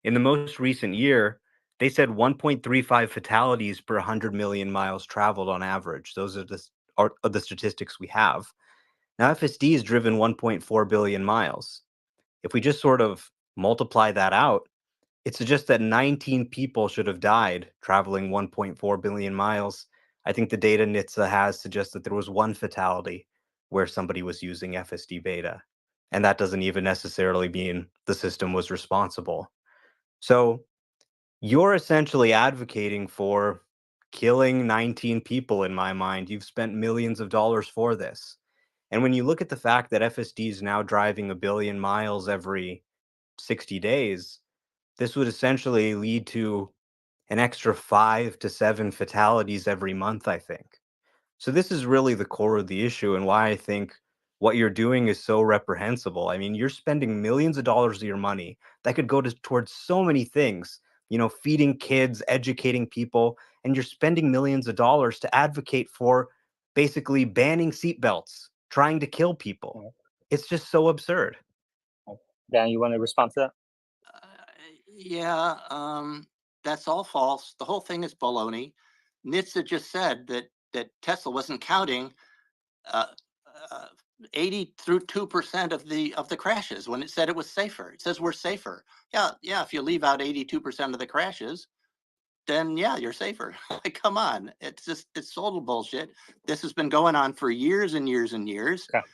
In the most recent year, they said 1.35 fatalities per 100 million miles traveled on average. Those are the statistics we have. Now, FSD has driven 1.4 billion miles. If we just sort of multiply that out, it suggests that 19 people should have died traveling 1.4 billion miles. I think the data NHTSA has suggests that there was one fatality where somebody was using FSD beta. And that doesn't even necessarily mean the system was responsible. So you're essentially advocating for killing 19 people in my mind. You've spent millions of dollars for this. And when you look at the fact that FSD is now driving 1 billion miles every 60 days, this would essentially lead to an extra 5 to 7 fatalities every month, I think. So this is really the core of the issue and why I think what you're doing is so reprehensible. I mean, you're spending millions of dollars of your money that could go towards so many things, feeding kids, educating people, and you're spending millions of dollars to advocate for basically banning seatbelts, trying to kill people. It's just so absurd. Dan, you want to respond to that? Yeah, that's all false. The whole thing is baloney. NHTSA just said that Tesla wasn't counting 82% of the crashes when it said it was safer. It says we're safer. Yeah. If you leave out 82% of the crashes, then yeah, you're safer. Come on, it's total bullshit. This has been going on for years and years and years. Okay.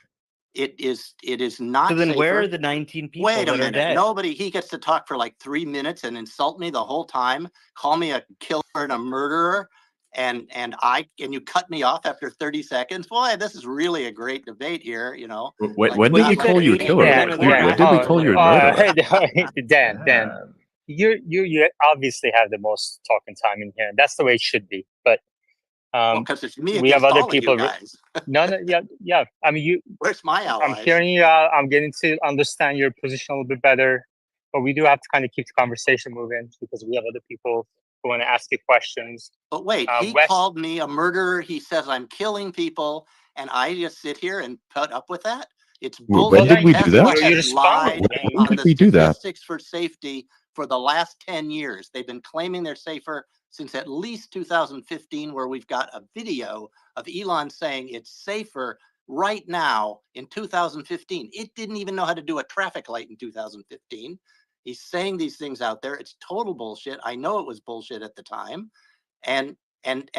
It is not. So then safer. where are the 19 people Wait a that minute. are dead? Nobody, he gets to talk for like 3 minutes and insult me the whole time, call me a killer and a murderer, and you cut me off after 30 seconds. Boy, this is really a great debate here, When did we call you a killer? When did we call you a murderer? Dan, you obviously have the most talking time in here. That's the way it should be. But because it's me we have against other all people. of you guys. No, yeah. I mean, Where's my allies? I'm hearing you out. I'm getting to understand your position a little bit better. But we do have to kind of keep the conversation moving because we have other people who want to ask you questions. But wait, he called me a murderer. He says I'm killing people, and I just sit here and put up with that. It's bullshit. When did we do that? You responded. When did we do that? Statistics for safety for the last 10 years. They've been claiming they're safer since at least 2015, where we've got a video of Elon saying it's safer right now in 2015. It didn't even know how to do a traffic light in 2015. He's saying these things out there. It's total bullshit. I know it was bullshit at the time. And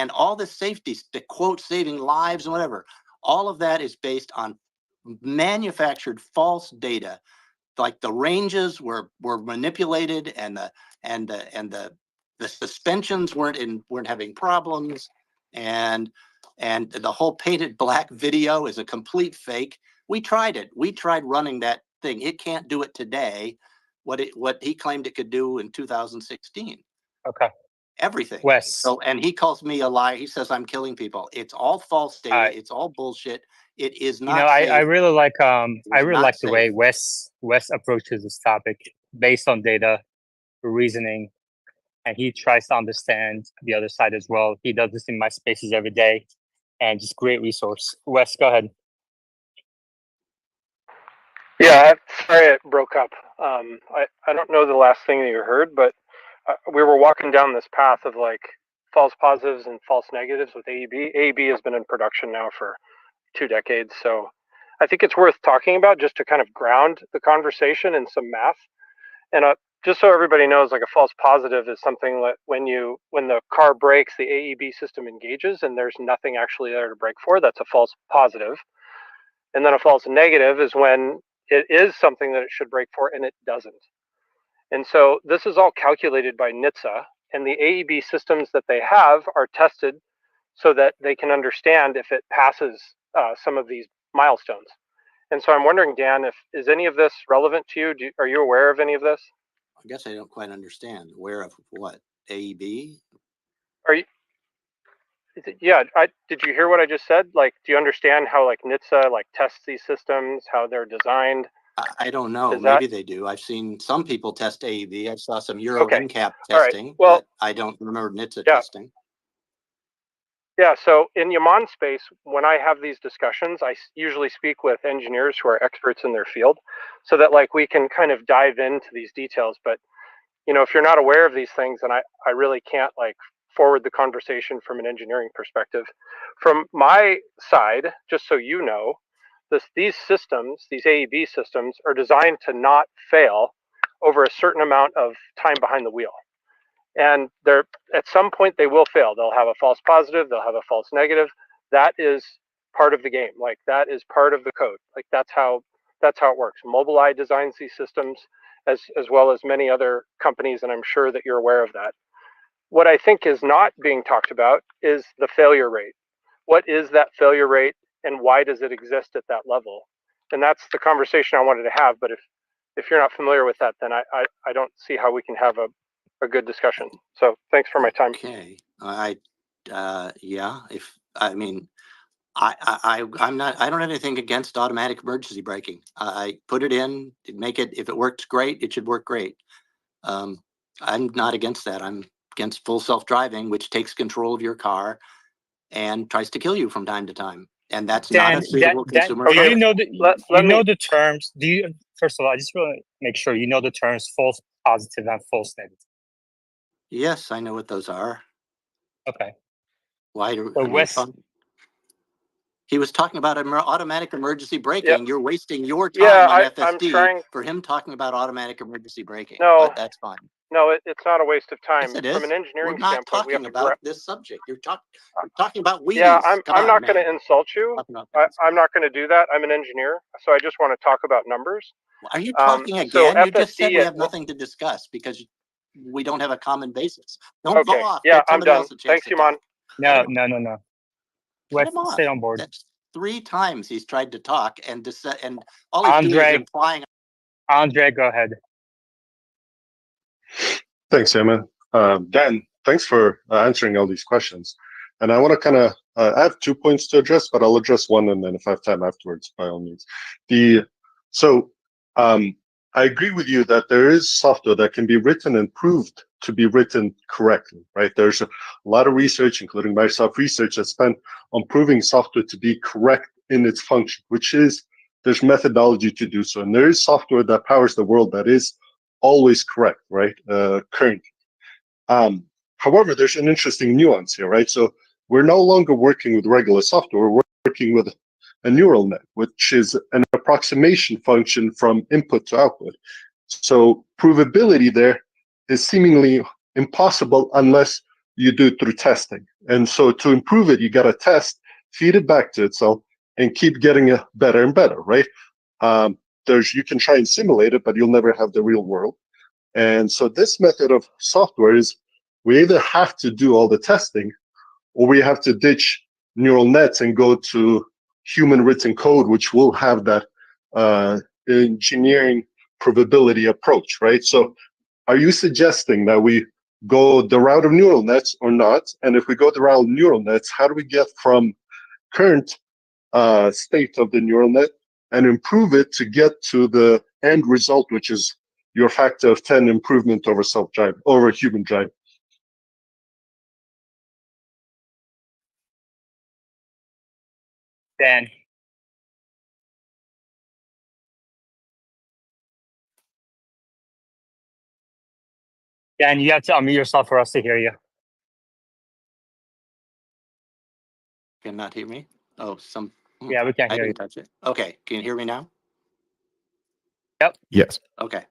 all this safety, the quote, saving lives and whatever, all of that is based on manufactured false data. Like the ranges were manipulated, and the suspensions weren't having problems, and the whole painted black video is a complete fake. We tried it. We tried running that thing. It can't do it today. What he claimed it could do in 2016. Okay. Everything. Wes. So, and he calls me a liar. He says I'm killing people. It's all false data. It's all bullshit. It is not. I really like the safe. way Wes approaches this topic based on data, reasoning, and he tries to understand the other side as well. He does this in my spaces every day, and just great resource. Wes, go ahead. Yeah, sorry it broke up. I don't know the last thing that you heard, but we were walking down this path of like false positives and false negatives with AEB. AEB has been in production now for 2 decades, so I think it's worth talking about just to kind of ground the conversation in some math. And just so everybody knows, like a false positive is something that when the car brakes, the AEB system engages and there's nothing actually there to brake for. That's a false positive. And then a false negative is when it is something that it should brake for and it doesn't. And so this is all calculated by NHTSA, and the AEB systems that they have are tested so that they can understand if it passes some of these milestones. And so I'm wondering, Dan, is any of this relevant to you? Are you aware of any of this? I guess I don't quite understand. Aware of what? AEB? Are you? Yeah. Did you hear what I just said? Like, do you understand how like NHTSA like tests these systems, how they're designed? I don't know. Maybe they do. I've seen some people test AEB. I saw some Euro NCAP testing. Right. Well, but I don't remember NHTSA testing. Yeah, so in Yaman space, when I have these discussions, I usually speak with engineers who are experts in their field so that like we can kind of dive into these details. But, you know, if you're not aware of these things, then I really can't like forward the conversation from an engineering perspective. From my side, just so you know, these systems, these AEB systems are designed to not fail over a certain amount of time behind the wheel. And they're at some point they will fail. They'll have a false positive, they'll have a false negative. That is part of the game. Like that is part of the code. Like that's how it works. Mobileye designs these systems as well as many other companies, and I'm sure that you're aware of that. What I think is not being talked about is the failure rate. What is that failure rate and why does it exist at that level? And that's the conversation I wanted to have. But if you're not familiar with that, then I don't see how we can have a good discussion. So thanks for my time. Okay. Yeah. If I mean, I'm not. I don't have anything against automatic emergency braking. I put it in. Make it. If it works great, it should work great. I'm not against that. I'm against full self-driving, which takes control of your car and tries to kill you from time to time. And that's not a suitable consumer do you product. know the terms? Do you first of all? I just want to make sure you know the terms false positive and false negative. Yes, I know what those are. Okay. Why do he was talking about automatic emergency braking? Yep. You're wasting your time on FSD for him talking about automatic emergency braking. No, but that's fine. No, it's not a waste of time. Yes, it is. From an engineering We're not standpoint, we have talking to about this subject. You're talking about wheelies. Yeah, I'm not going to insult you. I'm not going to do that. I'm an engineer, so I just want to talk about numbers. Are you talking again? So you just said we have nothing to discuss because we don't have a common basis. Don't go off. Yeah, Give I'm somebody done. else a chance Thanks, Yaman. No. Cut him off. Stay on board. That's 3 times he's tried to talk and all he's doing is implying. Andre, go ahead. Thanks, Yaman. Dan, thanks for answering all these questions. And I want to kind of, I have 2 points to address, but I'll address one, and then if I have time afterwards, by all means. I agree with you that there is software that can be written and proved to be written correctly, right? There's a lot of research, including Microsoft research, that's spent on proving software to be correct in its function, which is there's methodology to do so. And there is software that powers the world that is always correct, right? Currently. However, there's an interesting nuance here, right? So we're no longer working with regular software. We're working with a neural net, which is an approximation function from input to output. So provability there is seemingly impossible unless you do it through testing. And so to improve it, you got to test, feed it back to itself, and keep getting it better and better, right? You can try and simulate it, but you'll never have the real world. And so this method of software is we either have to do all the testing or we have to ditch neural nets and go to human written code, which will have that engineering probability approach, right? So are you suggesting that we go the route of neural nets or not? And if we go the route of neural nets, how do we get from current state of the neural net and improve it to get to the end result, which is your factor of 10 improvement over self-drive, over human drive? Dan. Dan, you have to unmute yourself for us to hear you. Cannot hear me? Oh, yeah, we can't hear you. Touch it. Okay, can you hear me now? Yep. Yes. Okay.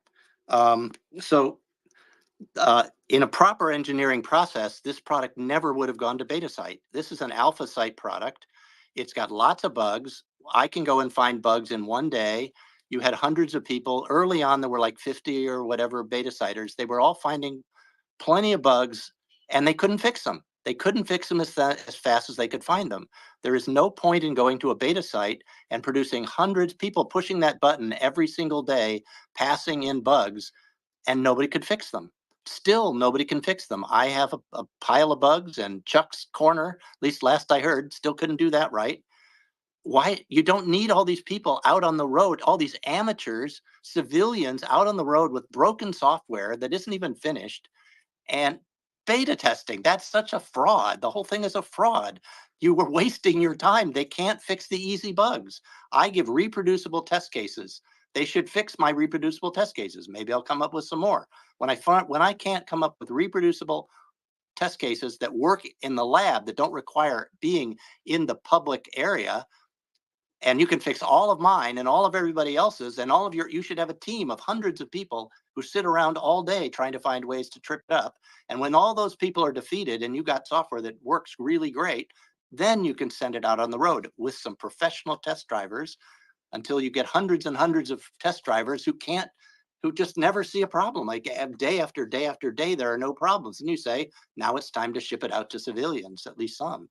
In a proper engineering process, this product never would have gone to beta site. This is an alpha site product. It's got lots of bugs. I can go and find bugs in one day. You had hundreds of people. Early on, there were like 50 or whatever beta siters. They were all finding plenty of bugs, and they couldn't fix them. They couldn't fix them as fast as they could find them. There is no point in going to a beta site and producing hundreds of people pushing that button every single day, passing in bugs, and nobody could fix them. Still, nobody can fix them. I have a pile of bugs, and Chuck's Corner, at least last I heard, still couldn't do that right. Why? You don't need all these people out on the road, all these amateurs, civilians out on the road with broken software that isn't even finished and beta testing. That's such a fraud. The whole thing is a fraud. You were wasting your time. They can't fix the easy bugs. I give reproducible test cases. They should fix my reproducible test cases. Maybe I'll come up with some more. When I can't come up with reproducible test cases that work in the lab that don't require being in the public area, and you can fix all of mine and all of everybody else's and all of you should have a team of hundreds of people who sit around all day trying to find ways to trip it up. And when all those people are defeated and you got software that works really great, then you can send it out on the road with some professional test drivers until you get hundreds and hundreds of test drivers who just never see a problem. Like day after day after day, there are no problems. And you say, now it's time to ship it out to civilians, at least some.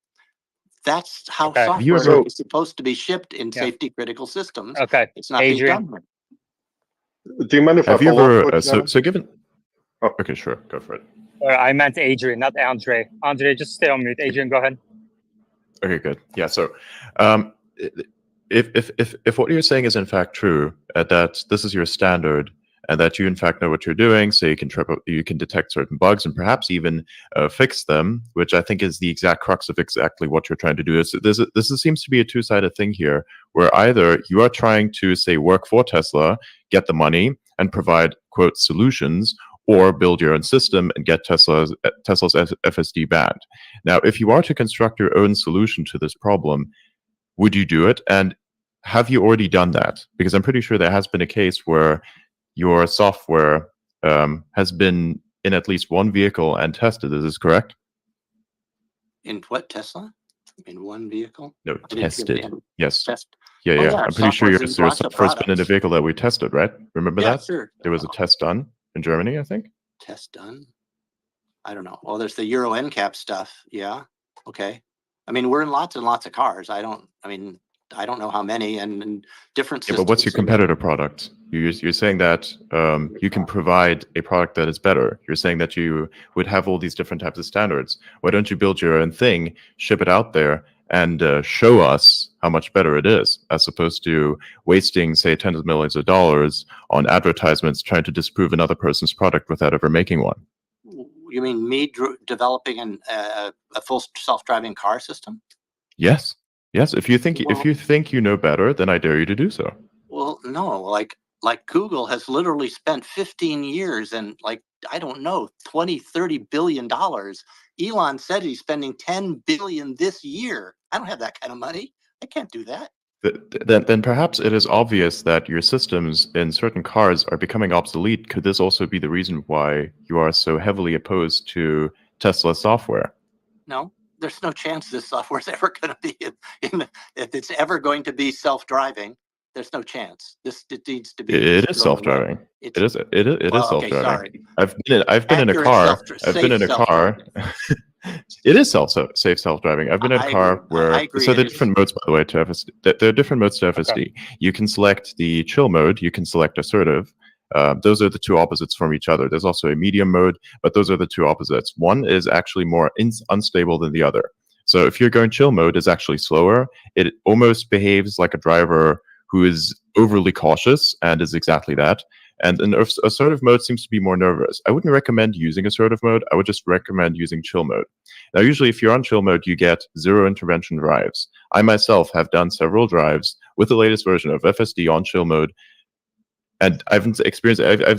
That's how Okay. software is supposed to be shipped in Yeah. safety critical systems. Okay. It's not Adrian. being done. Do you mind if I Have you follow up ever, with so given, Oh. okay, sure, go for it. I meant Adrian, not Andre. Andre, just stay on mute. Adrian, go ahead. Okay, good. Yeah, so if what you're saying is in fact true, that this is your standard, and that you in fact know what you're doing, so you can detect certain bugs and perhaps even fix them, which I think is the exact crux of exactly what you're trying to do. This seems to be a two-sided thing here, where either you are trying to say work for Tesla, get the money, and provide quote solutions, or build your own system and get Tesla's FSD banned. Now, if you are to construct your own solution to this problem, would you do it? And have you already done that? Because I'm pretty sure there has been a case where your software has been in at least one vehicle and tested. Is this correct? In what, Tesla? In one vehicle? No, tested. Yes. Test. Yeah, Oh, yeah. yeah, I'm pretty sure your software's in lots of software's been in a products. vehicle that we tested, right? Remember Yeah, that? sure. There was a test done in Germany, I think. Test done? I don't know. Well, there's the Euro NCAP stuff. Yeah. Okay. I mean, we're in lots and lots of cars. I don't know how many and different Yeah, systems. but what's your competitor product? You're saying that you can provide a product that is better. You're saying that you would have all these different types of standards. Why don't you build your own thing, ship it out there, and show us how much better it is, as opposed to wasting, say, tens of millions of dollars on advertisements trying to disprove another person's product without ever making one? You mean me developing a full self-driving car system? Yes. Yes. If you think you know better, then I dare you to do so. Well, no, like Google has literally spent 15 years and I don't know, 20, 30 billion dollars. Elon said he's spending 10 billion this year. I don't have that kind of money. I can't do that. Then perhaps it is obvious that your systems in certain cars are becoming obsolete. Could this also be the reason why you are so heavily opposed to Tesla software? No, there's no chance this software is ever going to be if it's ever going to be self-driving. There's no chance. It needs to be. It is self-driving. It is self-driving. Sorry. I've been in a car. It is safe self-driving. I've been in a car where so there are different modes, by the way, to FSD. There are different modes to FSD. Okay. You can select the chill mode. You can select assertive. Those are the two opposites from each other. There's also a medium mode, but those are the two opposites. One is actually more unstable than the other. So if you're going chill mode, it's actually slower. It almost behaves like a driver who is overly cautious and is exactly that. And an assertive mode seems to be more nervous. I wouldn't recommend using assertive mode. I would just recommend using chill mode. Now, usually if you're on chill mode, you get zero intervention drives. I myself have done several drives with the latest version of FSD on chill mode, and I've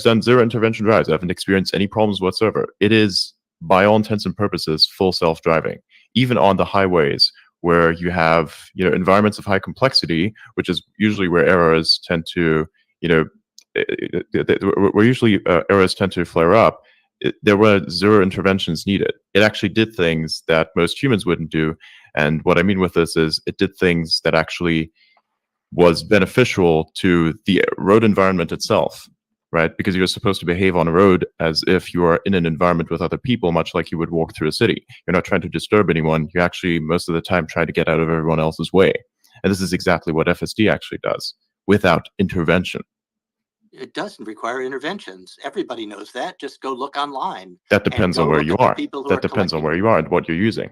done zero intervention drives. I haven't experienced any problems whatsoever. It is, by all intents and purposes, full self-driving, even on the highways where you have, environments of high complexity, which is usually where errors tend to, where usually errors tend to flare up. There were zero interventions needed. It actually did things that most humans wouldn't do. And what I mean with this is it did things that actually was beneficial to the road environment itself, right? Because you're supposed to behave on a road as if you are in an environment with other people, much like you would walk through a city. You're not trying to disturb anyone. You're actually, most of the time, trying to get out of everyone else's way. And this is exactly what FSD actually does, without intervention. It doesn't require interventions. Everybody knows that. Just go look online. That depends on where you are. That depends on where you are and what you're using.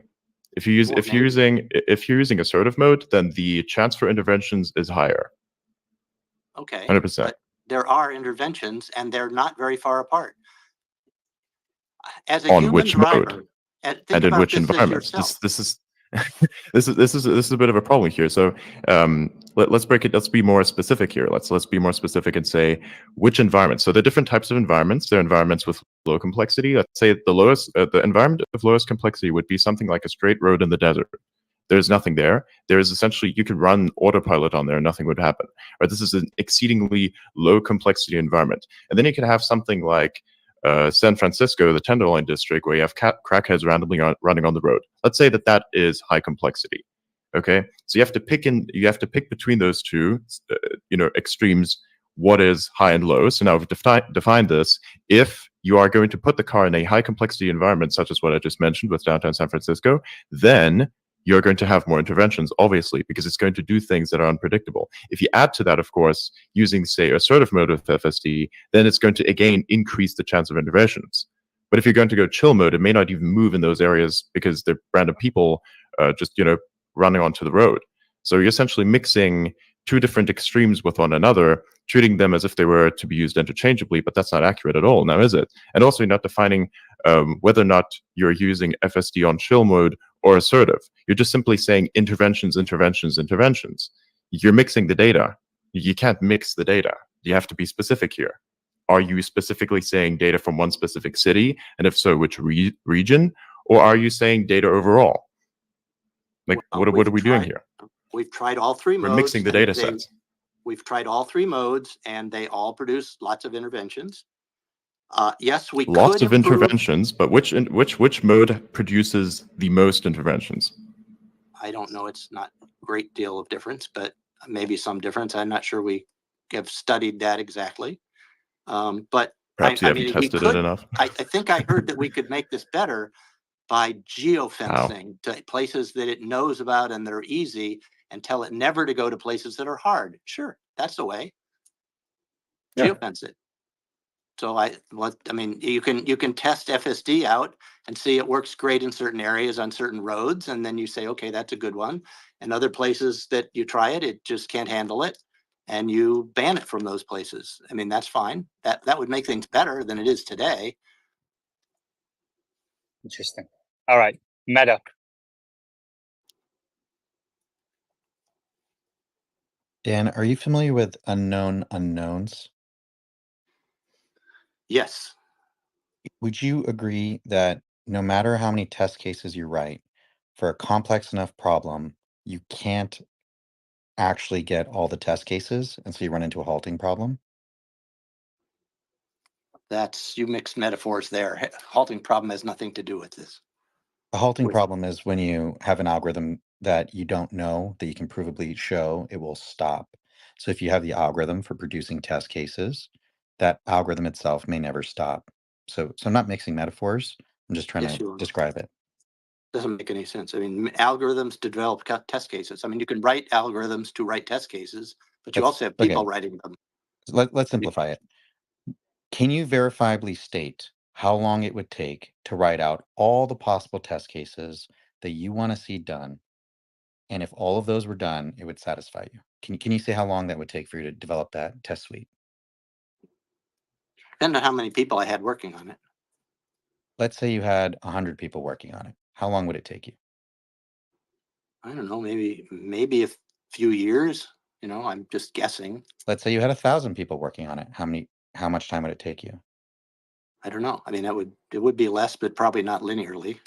If you're using assertive mode, then the chance for interventions is higher. Okay. 100%. But there are interventions, and they're not very far apart. as a on human which mode driver, and think and in about which this as environments. yourself. This is this is a bit of a problem here. So let's break it. Let's be more specific here. Let's be more specific and say which environments. So there are different types of environments. There are environments with low complexity. Let's say the environment of lowest complexity would be something like a straight road in the desert. There's nothing there. There is essentially, you could run autopilot on there and nothing would happen. Right? This is an exceedingly low complexity environment. And then you could have something like San Francisco, the Tenderloin district, where you have crackheads randomly running on the road. Let's say that is high complexity. Okay, so you have to pick between those two, extremes. What is high and low? So now we've defined this. If you are going to put the car in a high complexity environment, such as what I just mentioned with downtown San Francisco, then you're going to have more interventions, obviously, because it's going to do things that are unpredictable. If you add to that, of course, using, say, assertive mode with FSD, then it's going to, again, increase the chance of interventions. But if you're going to go chill mode, it may not even move in those areas because they're random people just, running onto the road. So you're essentially mixing two different extremes with one another, treating them as if they were to be used interchangeably, but that's not accurate at all, now is it? And also, you're not defining whether or not you're using FSD on chill mode or assertive. You're just simply saying interventions. You're mixing the data. You can't mix the data. You have to be specific here. Are you specifically saying data from one specific city? And if so, which region? Or are you saying data overall? Like, what are we doing here? We've tried all three modes. We're mixing the data sets. We've tried all three modes, and they all produce lots of interventions. Yes, we lots could of interventions, but which mode produces the most interventions? I don't know. It's not a great deal of difference, but maybe some difference. I'm not sure we have studied that exactly. But perhaps you haven't tested it enough. I think I heard that we could make this better by geofencing to places that it knows about and that are easy, and tell it never to go to places that are hard. Sure, that's the way. Yeah. Geofence it. So you can test FSD out and see it works great in certain areas on certain roads, and then you say, okay, that's a good one. And other places that you try it, it just can't handle it, and you ban it from those places. I mean, that's fine. That would make things better than it is today. Interesting. All right, Meta. Dan, are you familiar with unknown unknowns? Yes. Would you agree that no matter how many test cases you write for a complex enough problem, you can't actually get all the test cases, and so you run into a halting problem? You mixed metaphors there. Halting problem has nothing to do with this. A halting problem is when you have an algorithm that you don't know, that you can provably show it will stop. So if you have the algorithm for producing test cases, that algorithm itself may never stop. So I'm not mixing metaphors. I'm just trying to describe it. Doesn't make any sense. I mean, algorithms to develop test cases. I mean, you can write algorithms to write test cases, but you also have people writing them. Let's simplify it. Can you verifiably state how long it would take to write out all the possible test cases that you want to see done? And if all of those were done, it would satisfy you. Can you say how long that would take for you to develop that test suite? Depends on how many people I had working on it. Let's say you had 100 people working on it. How long would it take you? I don't know, maybe a few years. I'm just guessing. Let's say you had 1,000 people working on it. How much time would it take you? I don't know. I mean, it would be less, but probably not linearly,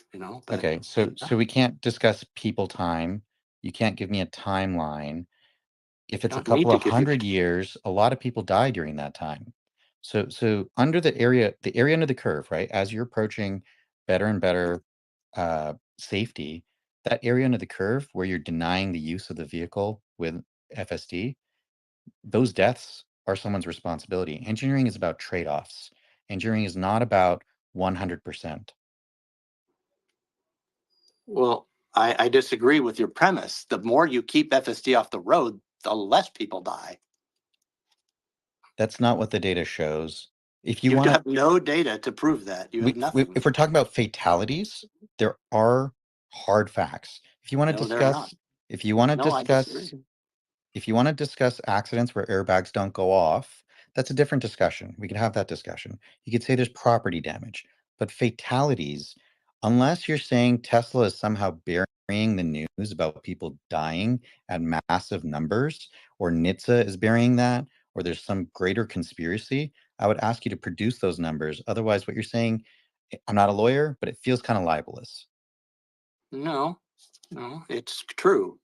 But, okay, so we can't discuss people time. You can't give me a timeline. If it's a couple of 100 years, a lot of people die during that time. So under the area under the curve, right? As you're approaching better and better safety, that area under the curve where you're denying the use of the vehicle with FSD, those deaths are someone's responsibility. Engineering is about trade-offs. Engineering is not about 100%. Well, I disagree with your premise. The more you keep FSD off the road, the less people die. That's not what the data shows. If you have no data to prove that. You have nothing. If we're talking about fatalities, there are hard facts. If you want to discuss, if you want to discuss accidents where airbags don't go off, that's a different discussion. We can have that discussion. You could say there's property damage, but fatalities, unless you're saying Tesla is somehow burying the news about people dying at massive numbers, or NHTSA is burying that, or there's some greater conspiracy, I would ask you to produce those numbers. Otherwise, what you're saying, I'm not a lawyer, but it feels kind of libelous. No, it's true.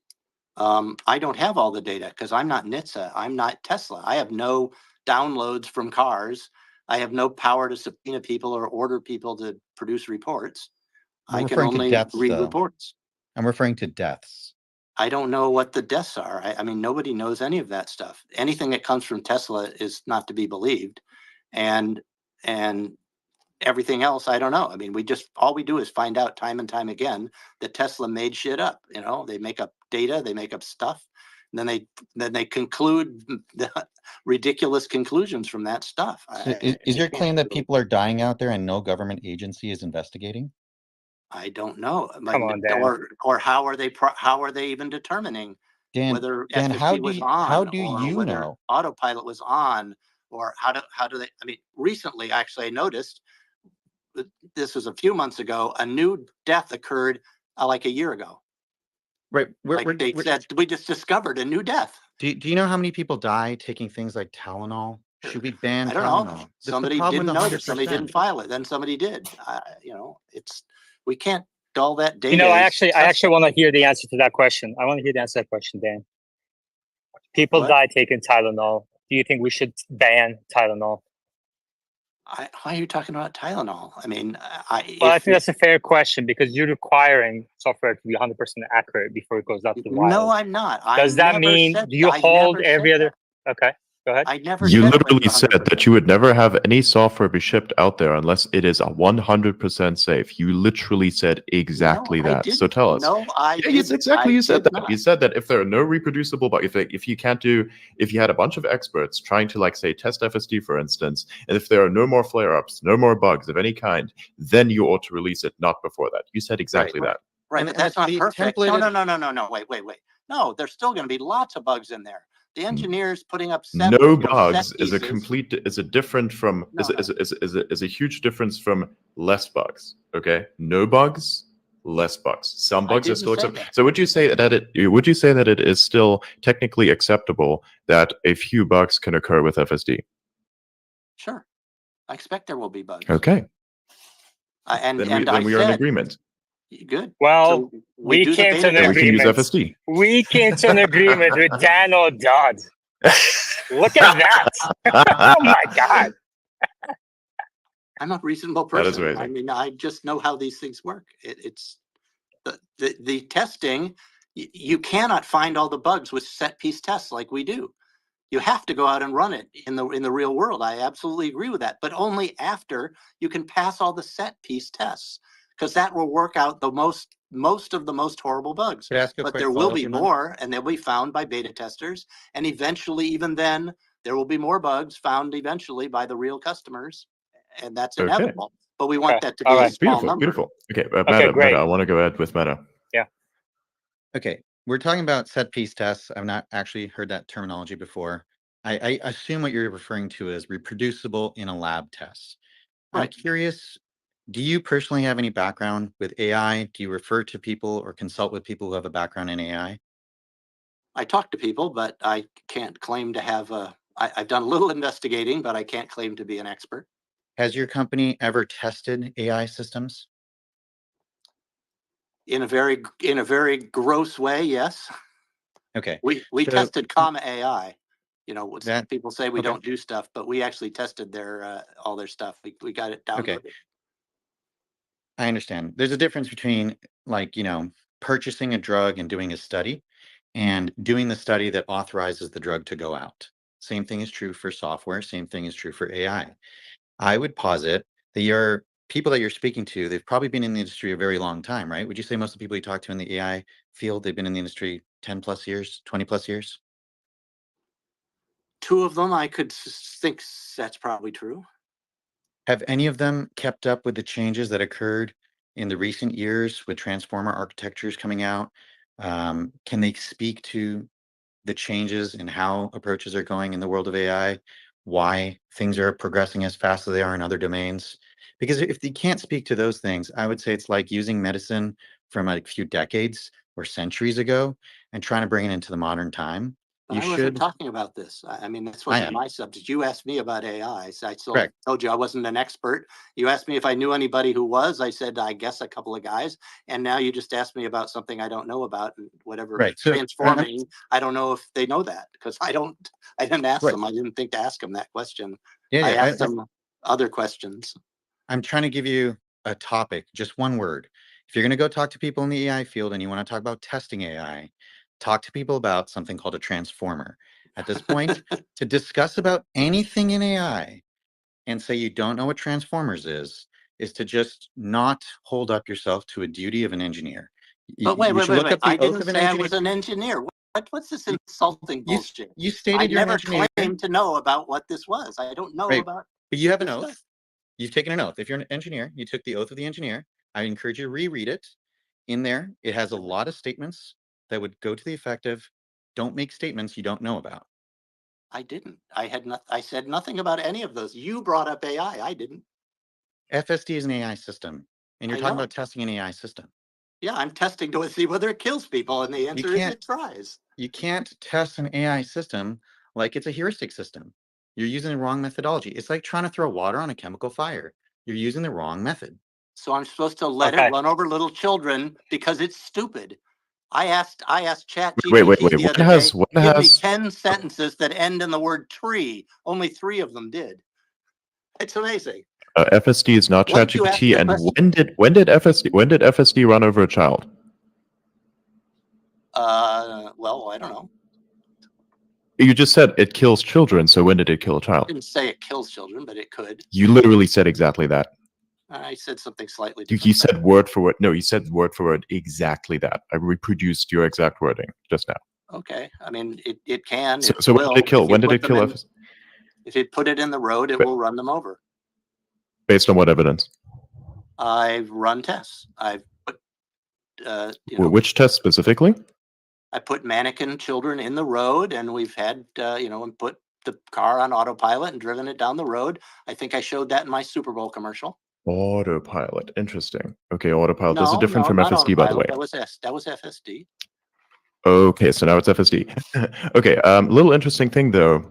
I don't have all the data because I'm not NHTSA. I'm not Tesla. I have no downloads from cars. I have no power to subpoena people or order people to produce reports. I'm I can referring to only deaths, read though. reports. I'm referring to deaths. I don't know what the deaths are. I mean, nobody knows any of that stuff. Anything that comes from Tesla is not to be believed. And everything else, I don't know. I mean, all we do is find out time and time again that Tesla made shit up. You know, they make up data, they make up stuff, and then they conclude the ridiculous conclusions from that stuff. So is your claim that people are dying out there and no government agency is investigating? I don't know. Come on, Dan. Or how are they even determining whether Dan, FSD was on, how do or you whether know? autopilot was on, or how do they? I mean, recently, actually, I noticed this was a few months ago. A new death occurred like a year ago. Right. They said we just discovered a new death. Do you know how many people die taking things like Tylenol? Should we ban I don't Tylenol? know. Somebody didn't notice. Somebody didn't file it. Then somebody did. We can't. All that data. I actually want to hear the answer to that question. I want to hear the answer to that question, Dan. People die taking Tylenol. Do you think we should ban Tylenol? Why are you talking about Tylenol? I mean, I think that's a fair question because you're requiring software to be 100% accurate before it goes out to the wild. No, I'm not. Does that mean, do you hold every other? Okay, go ahead. I never. You literally said that you would never have any software be shipped out there unless it is 100% safe. You literally said exactly that. So tell us. No, yes, exactly. You said that. You said that if there are no reproducible bugs, if you had a bunch of experts trying to, like, say, test FSD, for instance, and if there are no more flare-ups, no more bugs of any kind, then you ought to release it, not before that. You said exactly that. Right, but that's not perfect. No, wait. No, there's still going to be lots of bugs in there. The engineers putting up no bugs is a different from is a huge difference from less bugs. Okay, no bugs, less bugs. Some bugs are still acceptable. So would you say that it is still technically acceptable that a few bugs can occur with FSD? Sure, I expect there will be bugs. Okay, then we are in agreement. Good. Well, so we came to an agreement. We can use FSD. We came to an agreement with Dan O'Dodd. Look at that! Oh my God! I'm a reasonable person. That is amazing. I mean, I just know how these things work. It's the testing. You cannot find all the bugs with set piece tests like we do. You have to go out and run it in the real world. I absolutely agree with that, but only after you can pass all the set piece tests, because that will work out the most of the most horrible bugs. But there will be more, and they'll be found by beta testers, and eventually, even then, there will be more bugs found eventually by the real customers, and that's inevitable. But we want that to be a small number. Beautiful. Okay, Meta, I want to go ahead with Meta. Yeah. Okay, we're talking about set piece tests. I've not actually heard that terminology before. I assume what you're referring to is reproducible in a lab test. Right. I'm curious, do you personally have any background with AI? Do you refer to people or consult with people who have a background in AI? I talk to people, but I can't claim to have I've done a little investigating, but I can't claim to be an expert. Has your company ever tested AI systems? In a very gross way, yes. Okay. We tested Comma AI. You know, people say we don't do stuff, but we actually tested all their stuff. We got it downloaded. Okay. I understand. There's a difference between, like, purchasing a drug and doing a study and doing the study that authorizes the drug to go out. Same thing is true for software. Same thing is true for AI. I would posit that your people that you're speaking to, they've probably been in the industry a very long time, right? Would you say most of the people you talk to in the AI field, they've been in the industry 10 plus years, 20 plus years? Two of them, I could think that's probably true. Have any of them kept up with the changes that occurred in the recent years with transformer architectures coming out? Can they speak to the changes in how approaches are going in the world of AI, why things are progressing as fast as they are in other domains? Because if you can't speak to those things, I would say it's like using medicine from a few decades or centuries ago and trying to bring it into the modern time. But I wasn't talking about this. I mean, this wasn't my subject. You asked me about AI. So I told you I wasn't an expert. You asked me if I knew anybody who was. I said, I guess a couple of guys. And now you just asked me about something I don't know about, and whatever transforming. I don't know if they know that because I didn't ask them. I didn't think to ask them that question. I asked them other questions. I'm trying to give you a topic, just one word. If you're going to go talk to people in the AI field and you want to talk about testing AI, talk to people about something called a transformer. At this point, to discuss about anything in AI and say you don't know what transformers is to just not hold up yourself to a duty of an engineer. But wait. I didn't say I was an engineer. What's this insulting bullshit? You stated you're an engineer. I never claimed to know about what this was. I don't know about. But you have an oath. You've taken an oath. If you're an engineer, you took the oath of the engineer. I encourage you to reread it. In there, it has a lot of statements that would go to the effect of, don't make statements you don't know about. I didn't. I said nothing about any of those. You brought up AI. I didn't. FSD is an AI system, and you're talking about testing an AI system. Yeah, I'm testing to see whether it kills people, and the answer is it tries. You can't test an AI system like it's a heuristic system. You're using the wrong methodology. It's like trying to throw water on a chemical fire. You're using the wrong method. So I'm supposed to let it run over little children because it's stupid. I asked ChatGPT the other day, give me 10 sentences that end in the word tree. Only 3 of them did. It's amazing. FSD is not ChatGPT. And when did FSD run over a child? Well, I don't know. You just said it kills children, so when did it kill a child? I didn't say it kills children, but it could. You literally said exactly that. I said something slightly different. You said word for word. No, you said word for word exactly that. I reproduced your exact wording just now. Okay. I mean, it can. So when did it kill? When did it kill FSD? If you put it in the road, it will run them over. Based on what evidence? I've run tests. I've put, which test specifically? I put mannequin children in the road, and we've had, and put the car on autopilot and driven it down the road. I think I showed that in my Super Bowl commercial. Autopilot. Interesting. Okay, autopilot. Those are different from FSD, by the way. That was FSD. Okay, so now it's FSD. Okay, little interesting thing though.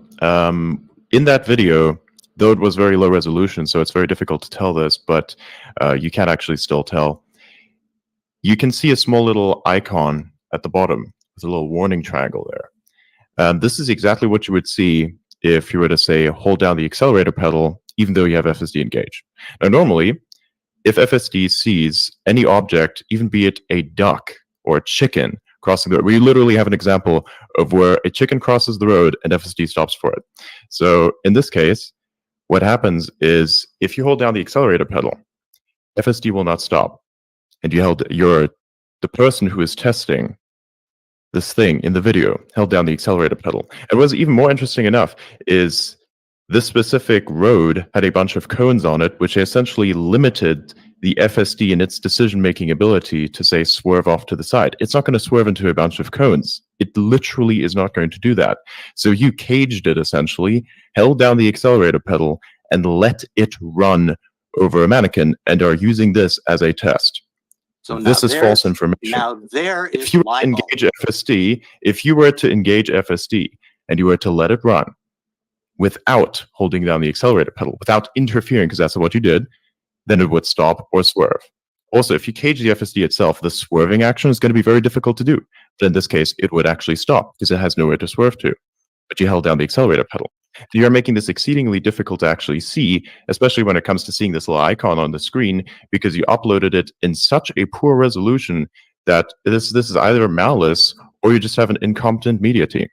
In that video, though it was very low resolution, so it's very difficult to tell this, but you can actually still tell. You can see a small little icon at the bottom with a little warning triangle there. This is exactly what you would see if you were to say, hold down the accelerator pedal, even though you have FSD engaged. Now, normally, if FSD sees any object, even be it a duck or a chicken crossing the road, we literally have an example of where a chicken crosses the road and FSD stops for it. So in this case, what happens is if you hold down the accelerator pedal, FSD will not stop. And the person who is testing this thing in the video held down the accelerator pedal. And what's even more interesting enough is this specific road had a bunch of cones on it, which essentially limited the FSD in its decision-making ability to, say, swerve off to the side. It's not going to swerve into a bunch of cones. It literally is not going to do that. So you caged it, essentially, held down the accelerator pedal, and let it run over a mannequin, and are using this as a test. So this is false information. Now there is if you were to engage FSD and you were to let it run without holding down the accelerator pedal, without interfering, because that's what you did, then it would stop or swerve. Also, if you cage the FSD itself, the swerving action is going to be very difficult to do. But in this case, it would actually stop because it has nowhere to swerve to. But you held down the accelerator pedal. So you're making this exceedingly difficult to actually see, especially when it comes to seeing this little icon on the screen, because you uploaded it in such a poor resolution that this is either malice or you just have an incompetent media team.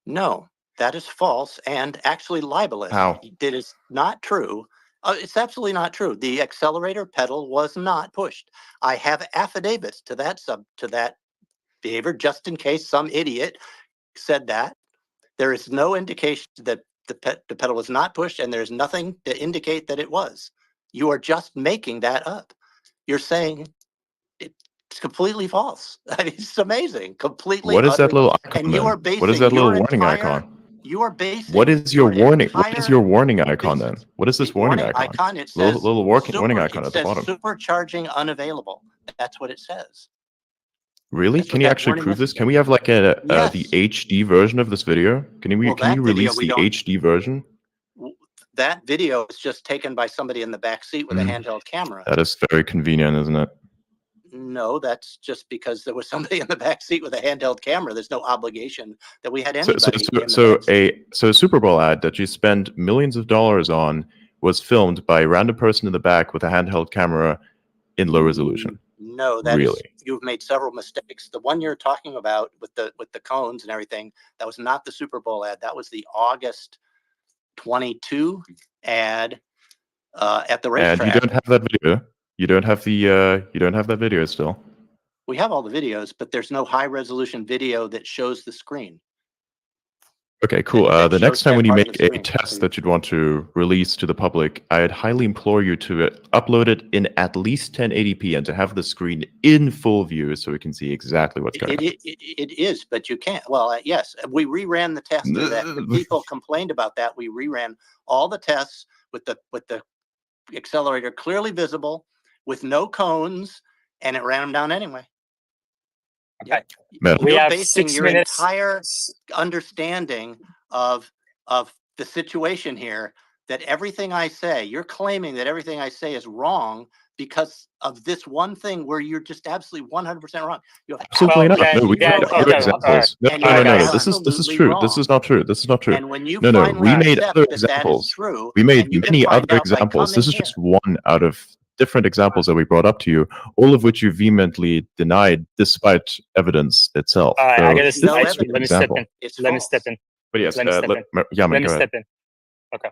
No, that is false and actually libelous. How? It is not true. It's absolutely not true. The accelerator pedal was not pushed. I have affidavits to that behavior, just in case some idiot said that. There is no indication that the pedal was not pushed, and there's nothing to indicate that it was. You are just making that up. You're saying it's completely false. I mean, it's amazing. Completely. What is that little icon? And you are basing what is that little warning icon? You are basing What is your warning? What is entire your warning icon then? basis- What is this the warning icon? It says Little warning icon it at the says bottom. supercharging unavailable. That's what it says. Really? That's Can what you that actually warning prove message this? Can we have like the Yes. HD version of this video? Can Well, can that you video release we the don't- HD version? That video is just taken by somebody in the back seat with a handheld camera. That is very convenient, isn't it? No, that's just because there was somebody in the back seat with a handheld camera. There's no obligation that we had So anybody in the back seat. a Super Bowl ad that you spend millions of dollars on was filmed by a random person in the back with a handheld camera in low resolution. No, that is Really? you've made several mistakes. The one you're talking about with the cones and everything, that was not the Super Bowl ad. That was the August 22 ad at the racetrack. And you don't have that video. You don't have that video still. We have all the videos, but there's no high resolution video that shows the screen. Okay, cool. that The next shows time that when you part of make the a screen. test that you'd want to release to the public, I'd highly implore you to upload it in at least 1080p and to have the screen in full view so we can see exactly what's going on. It is, but you can't. Well, yes, we reran the test. The people complained about that. We reran all the tests with the accelerator clearly visible, with no cones, and it ran them down anyway. Okay. We You're have basing 6 your minutes. entire understanding of the situation here that everything I say, you're claiming that everything I say is wrong because of this one thing where you're just absolutely 100% wrong. You have Absolutely Well, not. then- No, we then- made other okay, examples. No, and no, you're no, no, guys. no. This is absolutely true. wrong. This is not true. This is not true. And when you No, finally we made accept other that that is examples. true, We made and you can many find other out by examples. This is coming just one out of different examples that we brought up to you, all of which you vehemently denied despite evidence itself. All right, So I gotta. this is no just Actually, an let me step example. in. It's Let me false. step in. But yes, Let me step in. yeah, Let man, me go ahead. step in. Okay.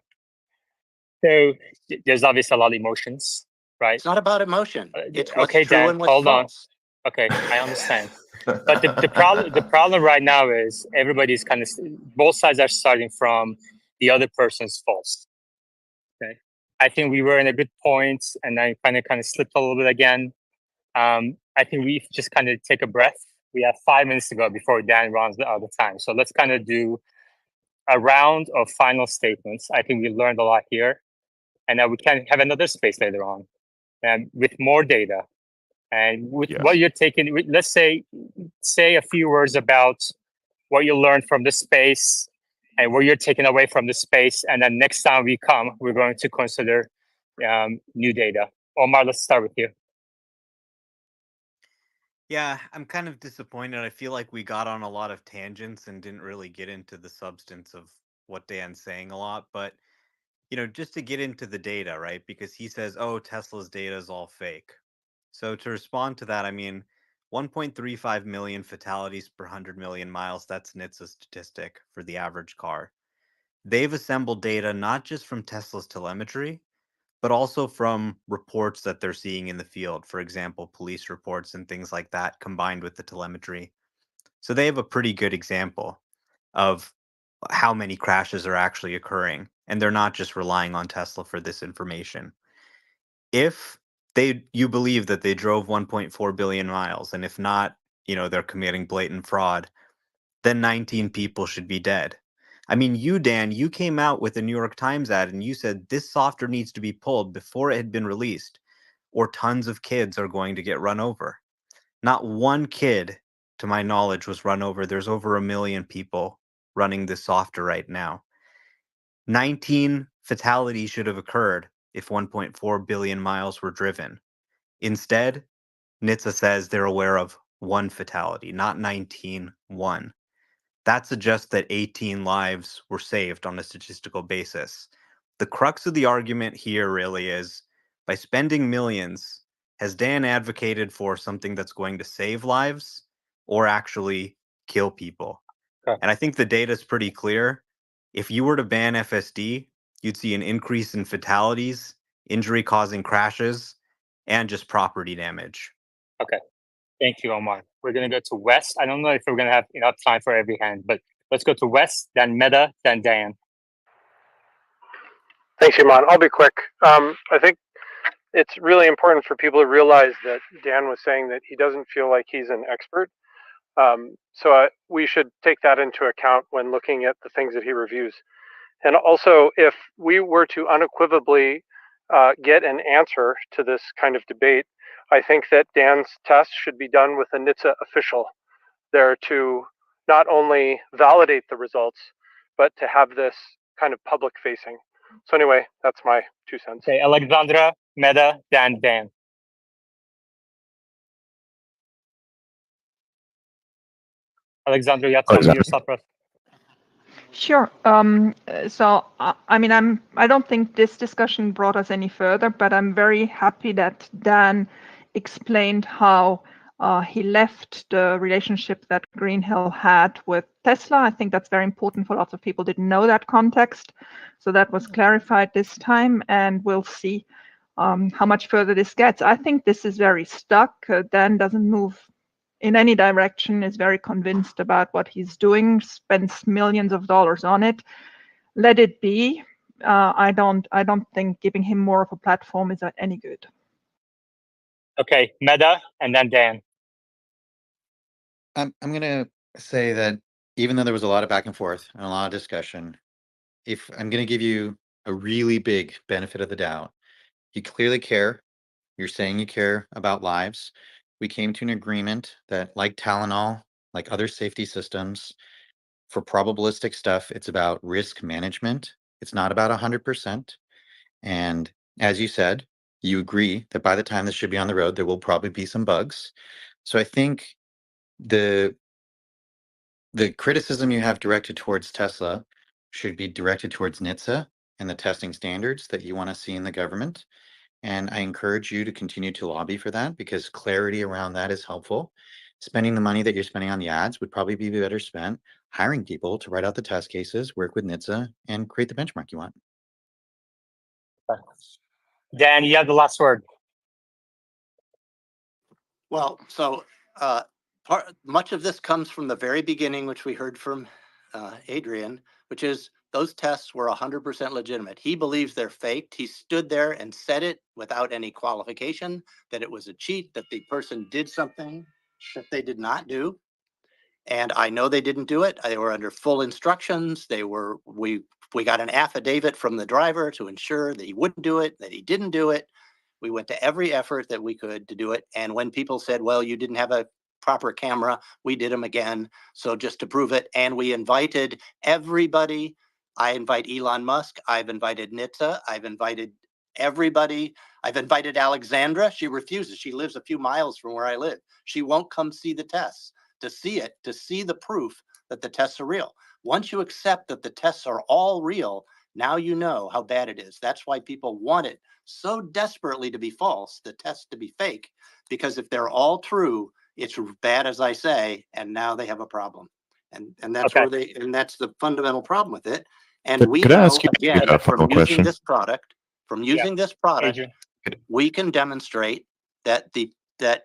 So there's obviously a lot of emotions, right? It's not about emotion. It's what's Okay, true Dan, and what's hold on. false. Okay, I understand. But the problem right now is everybody's kind of both sides are starting from the other person's false. Okay, I think we were in a good point, and I kind of slipped a little bit again. I think we just kind of take a breath. We have 5 minutes to go before Dan runs out of time. So let's kind of do a round of final statements. I think we learned a lot here, and we can have another space later on, and with more data. And with Yes. what you're taking, let's say a few words about what you learned from the space and what you're taking away from the space. And then next time we come, we're going to consider new data. Omar, let's start with you. Yeah, I'm kind of disappointed. I feel like we got on a lot of tangents and didn't really get into the substance of what Dan's saying a lot. But, just to get into the data, right? Because he says, oh, Tesla's data is all fake. So to respond to that, 1.35 million fatalities per 100 million miles. That's NHTSA's statistic for the average car. They've assembled data not just from Tesla's telemetry, but also from reports that they're seeing in the field. For example, police reports and things like that combined with the telemetry. So they have a pretty good example of how many crashes are actually occurring. And they're not just relying on Tesla for this information. If you believe that they drove 1.4 billion miles, and if not, they're committing blatant fraud, then 19 people should be dead. You, Dan, you came out with a New York Times ad and you said this software needs to be pulled before it had been released, or tons of kids are going to get run over. Not one kid, to my knowledge, was run over. There's over 1 million people running this software right now. 19 fatalities should have occurred if 1.4 billion miles were driven. Instead, NHTSA says they're aware of 1 fatality, not 19, 1. That suggests that 18 lives were saved on a statistical basis. The crux of the argument here really is, by spending millions, has Dan advocated for something that's going to save lives or actually kill people? Okay. And I think the data is pretty clear. If you were to ban FSD, you'd see an increase in fatalities, injury-causing crashes, and just property damage. Okay. Thank you, Omar. We're going to go to Wes. I don't know if we're going to have enough time for every hand, but let's go to Wes, then Meta, then Dan. Thanks, Iman. I'll be quick. I think it's really important for people to realize that Dan was saying that he doesn't feel like he's an expert. We should take that into account when looking at the things that he reviews. And also, if we were to unequivocally get an answer to this kind of debate, I think that Dan's test should be done with a NHTSA official there to not only validate the results, but to have this kind of public facing. So anyway, that's my 2 cents. Okay, Alexandra, Meta, Dan. Alexandra, you have to unmute yourself first. Sure. So I mean, I don't think this discussion brought us any further, but I'm very happy that Dan explained how he left the relationship that Greenhill had with Tesla. I think that's very important for lots of people didn't know that context. So that was clarified this time, and we'll see how much further this gets. I think this is very stuck. Dan doesn't move in any direction, is very convinced about what he's doing, spends millions of dollars on it. Let it be. I don't think giving him more of a platform is any good. Okay, Meta, and then Dan. I'm going to say that even though there was a lot of back and forth and a lot of discussion, if I'm going to give you a really big benefit of the doubt, you clearly care. You're saying you care about lives. We came to an agreement that, like Tylenol, like other safety systems, for probabilistic stuff, it's about risk management. It's not about 100%. And as you said, you agree that by the time this should be on the road, there will probably be some bugs. So I think the criticism you have directed towards Tesla should be directed towards NHTSA and the testing standards that you want to see in the government. And I encourage you to continue to lobby for that, because clarity around that is helpful. Spending the money that you're spending on the ads would probably be better spent hiring people to write out the test cases, work with NHTSA, and create the benchmark you want. Dan, you have the last word. Well, so much of this comes from the very beginning, which we heard from Adrian, which is those tests were 100% legitimate. He believes they're faked. He stood there and said it without any qualification, that it was a cheat, that the person did something that they did not do. And I know they didn't do it. They were under full instructions. We got an affidavit from the driver to ensure that he wouldn't do it, that he didn't do it. We went to every effort that we could to do it. And when people said, well, you didn't have a proper camera, we did them again. So just to prove it. And we invited everybody. I invite Elon Musk. I've invited NHTSA. I've invited everybody. I've invited Alexandra. She refuses. She lives a few miles from where I live. She won't come see the tests. To see it, to see the proof that the tests are real. Once you accept that the tests are all real, now you know how bad it is. That's why people want it so desperately to be false, the tests to be fake, because if they're all true, it's bad as I say, and now they have a problem. And that's Okay. and that's the fundamental problem with it. And we Could I know, ask you again, a from follow-up using question? this product, Adrian. we can demonstrate that that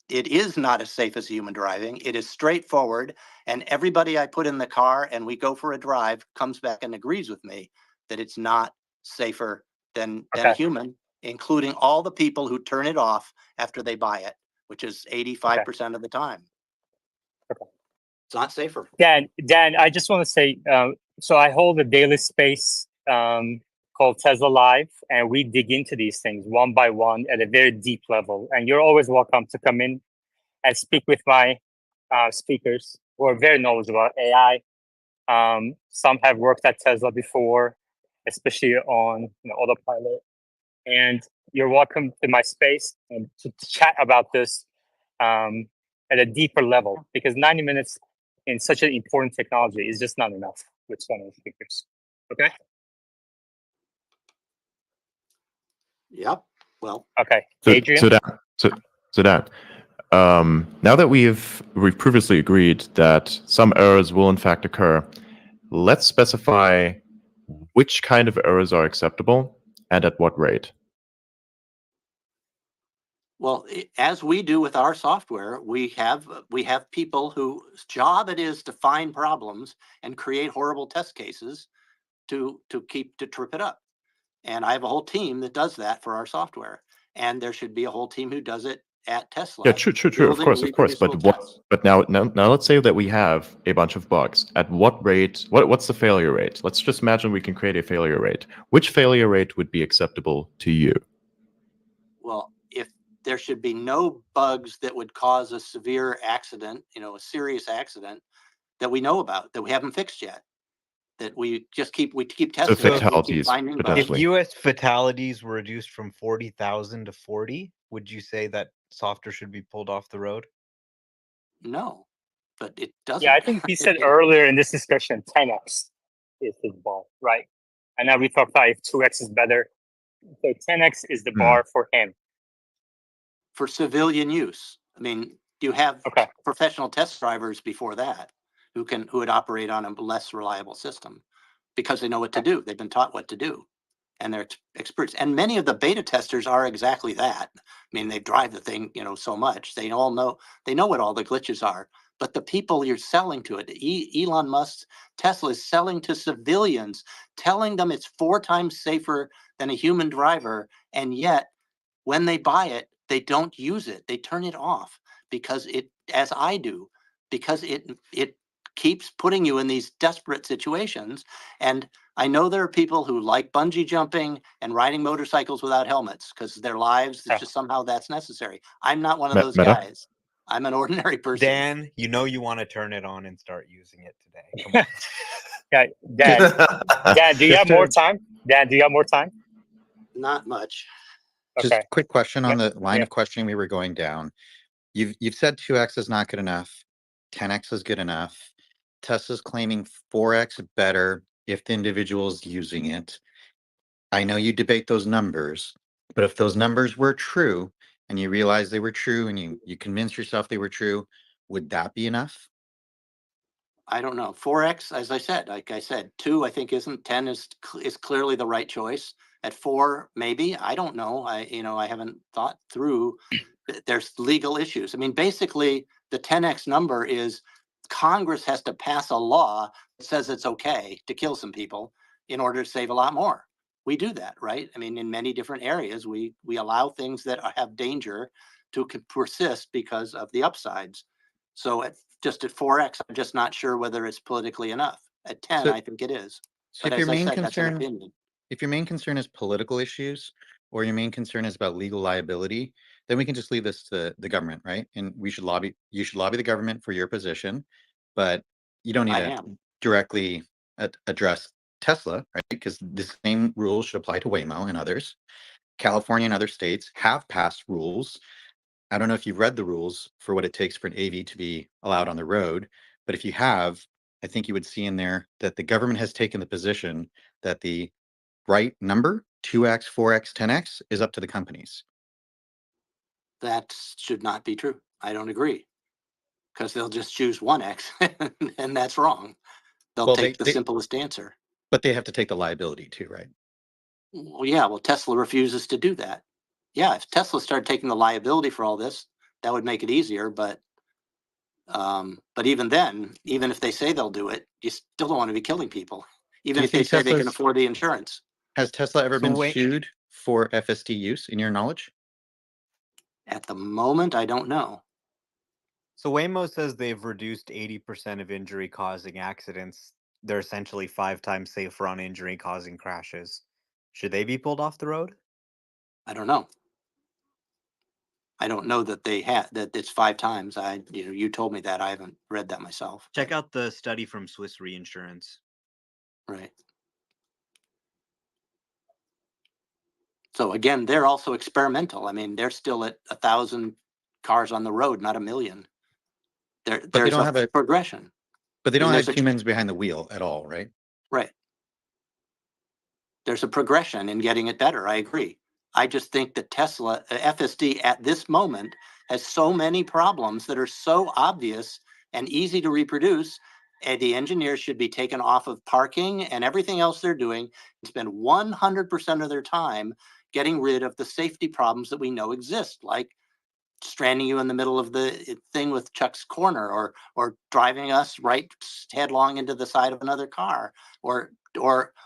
it is not as safe as human driving. It is straightforward. And everybody I put in the car and we go for a drive comes back and agrees with me that it's not safer than a human, including all the people who turn it off after they buy it, which is 85% of the time. It's not safer. Dan, I just want to say, so I hold a daily space called Tesla Live, and we dig into these things one by one at a very deep level. And you're always welcome to come in and speak with my speakers who are very knowledgeable about AI. Some have worked at Tesla before, especially on autopilot. And you're welcome to my space and to chat about this at a deeper level, because 90 minutes in such an important technology is just not enough with so many speakers. Okay? Yep. Well. Okay. Adrian? So Dan, now that we've previously agreed that some errors will in fact occur, let's specify which kind of errors are acceptable and at what rate. Well, as we do with our software, we have people whose job it is to find problems and create horrible test cases to trip it up. And I have a whole team that does that for our software. And there should be a whole team who does it at Tesla. Yeah, true. Of building course. reproducible tests. But now, let's say that we have a bunch of bugs. At what rate? What's the failure rate? Let's just imagine we can create a failure rate. Which failure rate would be acceptable to you? Well, if there should be no bugs that would cause a severe accident, a serious accident that we know about, that we haven't fixed yet, that we keep testing, we keep fatalities, finding bugs. If potentially. U.S. fatalities were reduced from 40,000 to 40, would you say that software should be pulled off the road? No, but it doesn't. Yeah, I think he said earlier in this discussion, 10x is his bar, right? And now we talked about if 2x is better. So 10x is the bar for him. For civilian use. I mean, you have Okay. professional test drivers before that who would operate on a less reliable system because they know what to do. They've been taught what to do, and they're experts. And many of the beta testers are exactly that. I mean, they drive the thing, so much. They all know. They know what all the glitches are. But the people you're selling to it, Elon Musk's Tesla is selling to civilians, telling them it's 4 times safer than a human driver, and yet when they buy it, they don't use it. They turn it off because as I do, because it keeps putting you in these desperate situations. And I know there are people who like bungee jumping and riding motorcycles without helmets because their lives, it's just somehow that's necessary. I'm not one of those guys. I'm an ordinary person. Dan, you want to turn it on and start using it today. Come on. Yeah, Dan, do you have more time? Dan, do you have more time? Not much. Just Okay. a quick question on the line of questioning we were going down. You've said 2x is not good enough, 10x is good enough. Tesla's claiming 4x better if the individual is using it. I know you debate those numbers, but if those numbers were true and you realize they were true and you convince yourself they were true, would that be enough? I don't know. 4x, as I said, 2 I think isn't. 10 is clearly the right choice. At 4, maybe. I don't know. I haven't thought through. There's legal issues. I mean, basically, the 10x number is Congress has to pass a law that says it's okay to kill some people in order to save a lot more. We do that, right? I mean, in many different areas, we allow things that have danger to persist because of the upsides. So just at 4x, I'm just not sure whether it's politically enough. At 10, I think it is. So But if your as I main said, that's an concern, opinion. if your main concern is political issues or your main concern is about legal liability, then we can just leave this to the government, right? And you should lobby the government for your position, but you don't need to directly address Tesla, right? Because the same rules should apply to Waymo and others. California and other states have passed rules. I don't know if you've read the rules for what it takes for an AV to be allowed on the road, but if you have, I think you would see in there that the government has taken the position that the right number, 2x, 4x, 10x, is up to the companies. That should not be true. I don't agree. Because they'll just choose 1x, and that's wrong. They'll take the simplest answer. But they have to take the liability too, right? Well, yeah. Well, Tesla refuses to do that. Yeah, if Tesla started taking the liability for all this, that would make it easier. But even then, even if they say they'll do it, you still don't want to be killing people. Even if they say they can afford the insurance. Has Tesla ever been sued for FSD use, in your knowledge? At the moment, I don't know. So Waymo says they've reduced 80% of injury-causing accidents. They're essentially 5 times safer on injury-causing crashes. Should they be pulled off the road? I don't know. I don't know that that it's 5 times. You told me that. I haven't read that myself. Check out the study from Swiss Reinsurance. Right. So again, they're also experimental. I mean, they're still at 1,000 cars on the road, not 1 million. There's a progression. But they don't have humans behind the wheel at all, right? Right. There's a progression in getting it better. I agree. I just think that Tesla, FSD at this moment has so many problems that are so obvious and easy to reproduce. And the engineers should be taken off of parking and everything else they're doing and spend 100% of their time getting rid of the safety problems that we know exist, like stranding you in the middle of the thing with Chuck's corner, or driving us right headlong into the side of another car, or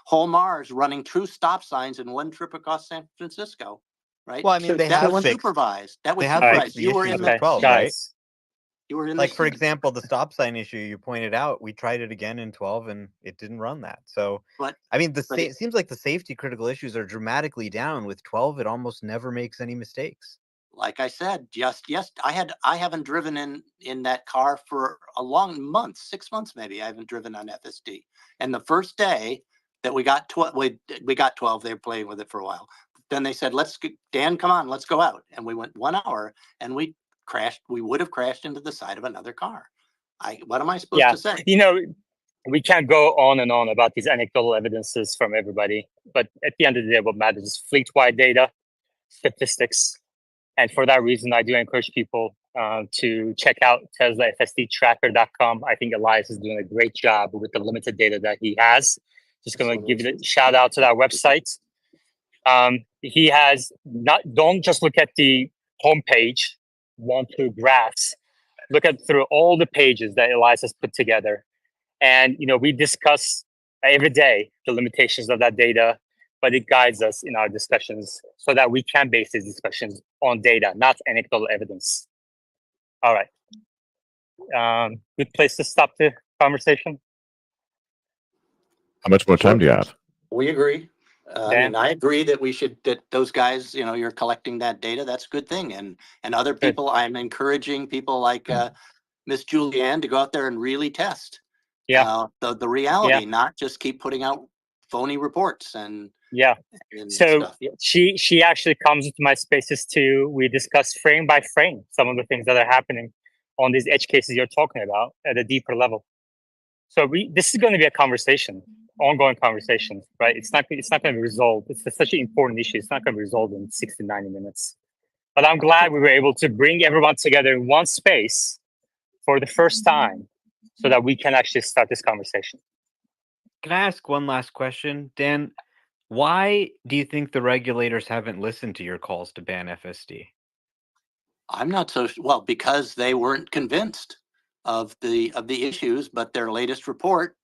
whole Mars running true stop signs in one trip across San Francisco. right? Well, I mean, So they That have was fixed. supervised. That was They have Alright. fixed supervised. the You were issues in with the 12, right? guys. you were in Like, the for seat. example, the stop sign issue you pointed out, we tried it again in 12 and it didn't run that. So, But I mean, but it seems like the safety critical issues are dramatically down. With 12, it almost never makes any mistakes. like I said, I haven't driven in that car for a long month, 6 months maybe. I haven't driven on FSD. And the first day that we got 12, we got 12. They were playing with it for a while. Then they said, Dan, come on, let's go out. And we went 1 hour and we crashed. We would have crashed into the side of another car. What am I supposed Yeah. to say? You know, we can't go on and on about these anecdotal evidences from everybody, but at the end of the day, what matters is fleet-wide data, statistics, and for that reason, I do encourage people to check out TeslaFSDTracker.com. I think Elias is doing a great job with the limited data that he has. Just going to give it a shout out to that website. He has don't just look at the homepage, 1-2 graphs. Look at through all the pages that Elias has put together. And we discuss every day the limitations of that data, but it guides us in our discussions so that we can base these discussions on data, not anecdotal evidence. All right. Good place to stop the conversation. How much more time do you have? We agree. I Dan? mean, I agree that that those guys, you're collecting that data. That's a good thing. And other people, I'm encouraging people like Miss Julianne to go out there and really test the reality, not just keep putting out phony reports and So stuff. she actually comes into my spaces too. We discuss frame by frame some of the things that are happening on these edge cases you're talking about at a deeper level. So this is going to be a conversation, ongoing conversation, right? It's not going to be resolved. It's such an important issue. It's not going to be resolved in 60, 90 minutes. But I'm glad we were able to bring everyone together in one space for the first time so that we can actually start this conversation. Can I ask one last question, Dan? Why do you think the regulators haven't listened to your calls to ban FSD? I'm not so well, because they weren't convinced of the issues, but their latest report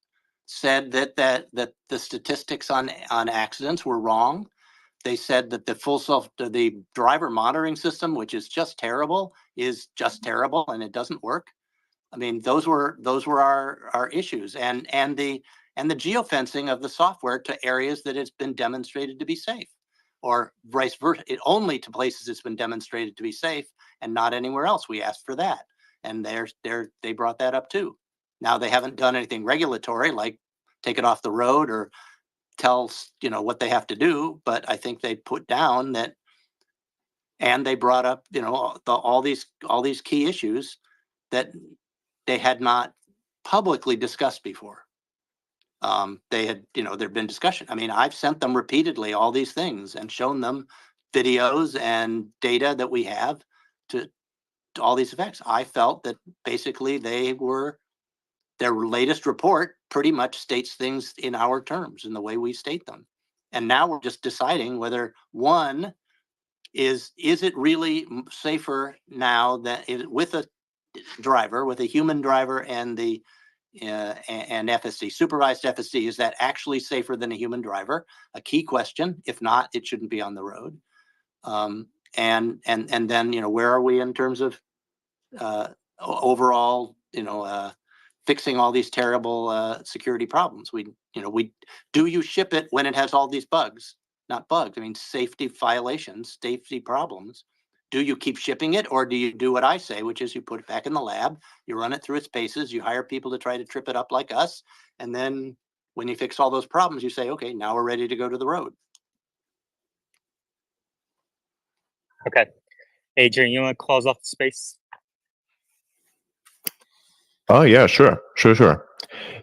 said that the statistics on accidents were wrong. They said that the driver monitoring system, which is just terrible, and it doesn't work. I mean, those were our issues, and the geofencing of the software to areas that it's been demonstrated to be safe, or vice versa, only to places it's been demonstrated to be safe and not anywhere else. We asked for that, and they brought that up too. Now they haven't done anything regulatory like take it off the road or tell what they have to do, but I think they put down that, and they brought up all these key issues that they had not publicly discussed before. They had, there'd been discussion. I mean, I've sent them repeatedly all these things and shown them videos and data that we have to all these effects. I felt that basically their latest report pretty much states things in our terms, in the way we state them. And now we're just deciding whether, one, is it really safer now that with a driver, with a human driver and and FSD, supervised FSD, is that actually safer than a human driver? A key question. If not, it shouldn't be on the road. And then, where are we in terms of overall, fixing all these terrible security problems? Do you ship it when it has all these bugs? Not bugs. I mean, safety violations, safety problems. Do you keep shipping it, or do you do what I say, which is you put it back in the lab, you run it through its paces, you hire people to try to trip it up like us, and then when you fix all those problems, you say, okay, now we're ready to go to the road. Okay. Adrian, you want to close off the space? Oh, yeah, sure.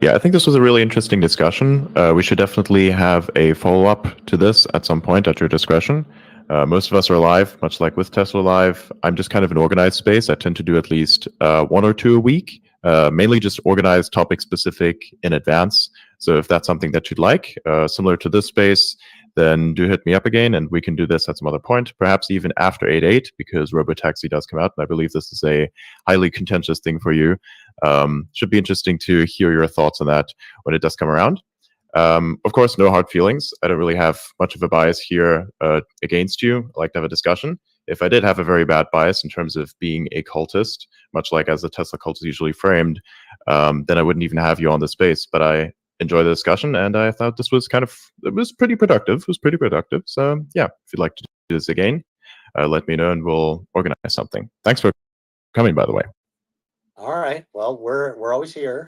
Yeah, I think this was a really interesting discussion. We should definitely have a follow-up to this at some point at your discretion. Most of us are live, much like with Tesla Live. I'm just kind of an organized space. I tend to do at least 1 or 2 a week, mainly just organized topic-specific in advance. So if that's something that you'd like, similar to this space, then do hit me up again, and we can do this at some other point, perhaps even after 8.8, because Robotaxi does come out, and I believe this is a highly contentious thing for you. Should be interesting to hear your thoughts on that when it does come around. Of course, no hard feelings. I don't really have much of a bias here against you. I like to have a discussion. If I did have a very bad bias in terms of being a cultist, much like as the Tesla cult is usually framed, then I wouldn't even have you on the space. But I enjoy the discussion, and I thought this was it was pretty productive. It was pretty productive. So yeah, if you'd like to do this again, let me know and we'll organize something. Thanks for coming, by the way. All right. Well, we're always here.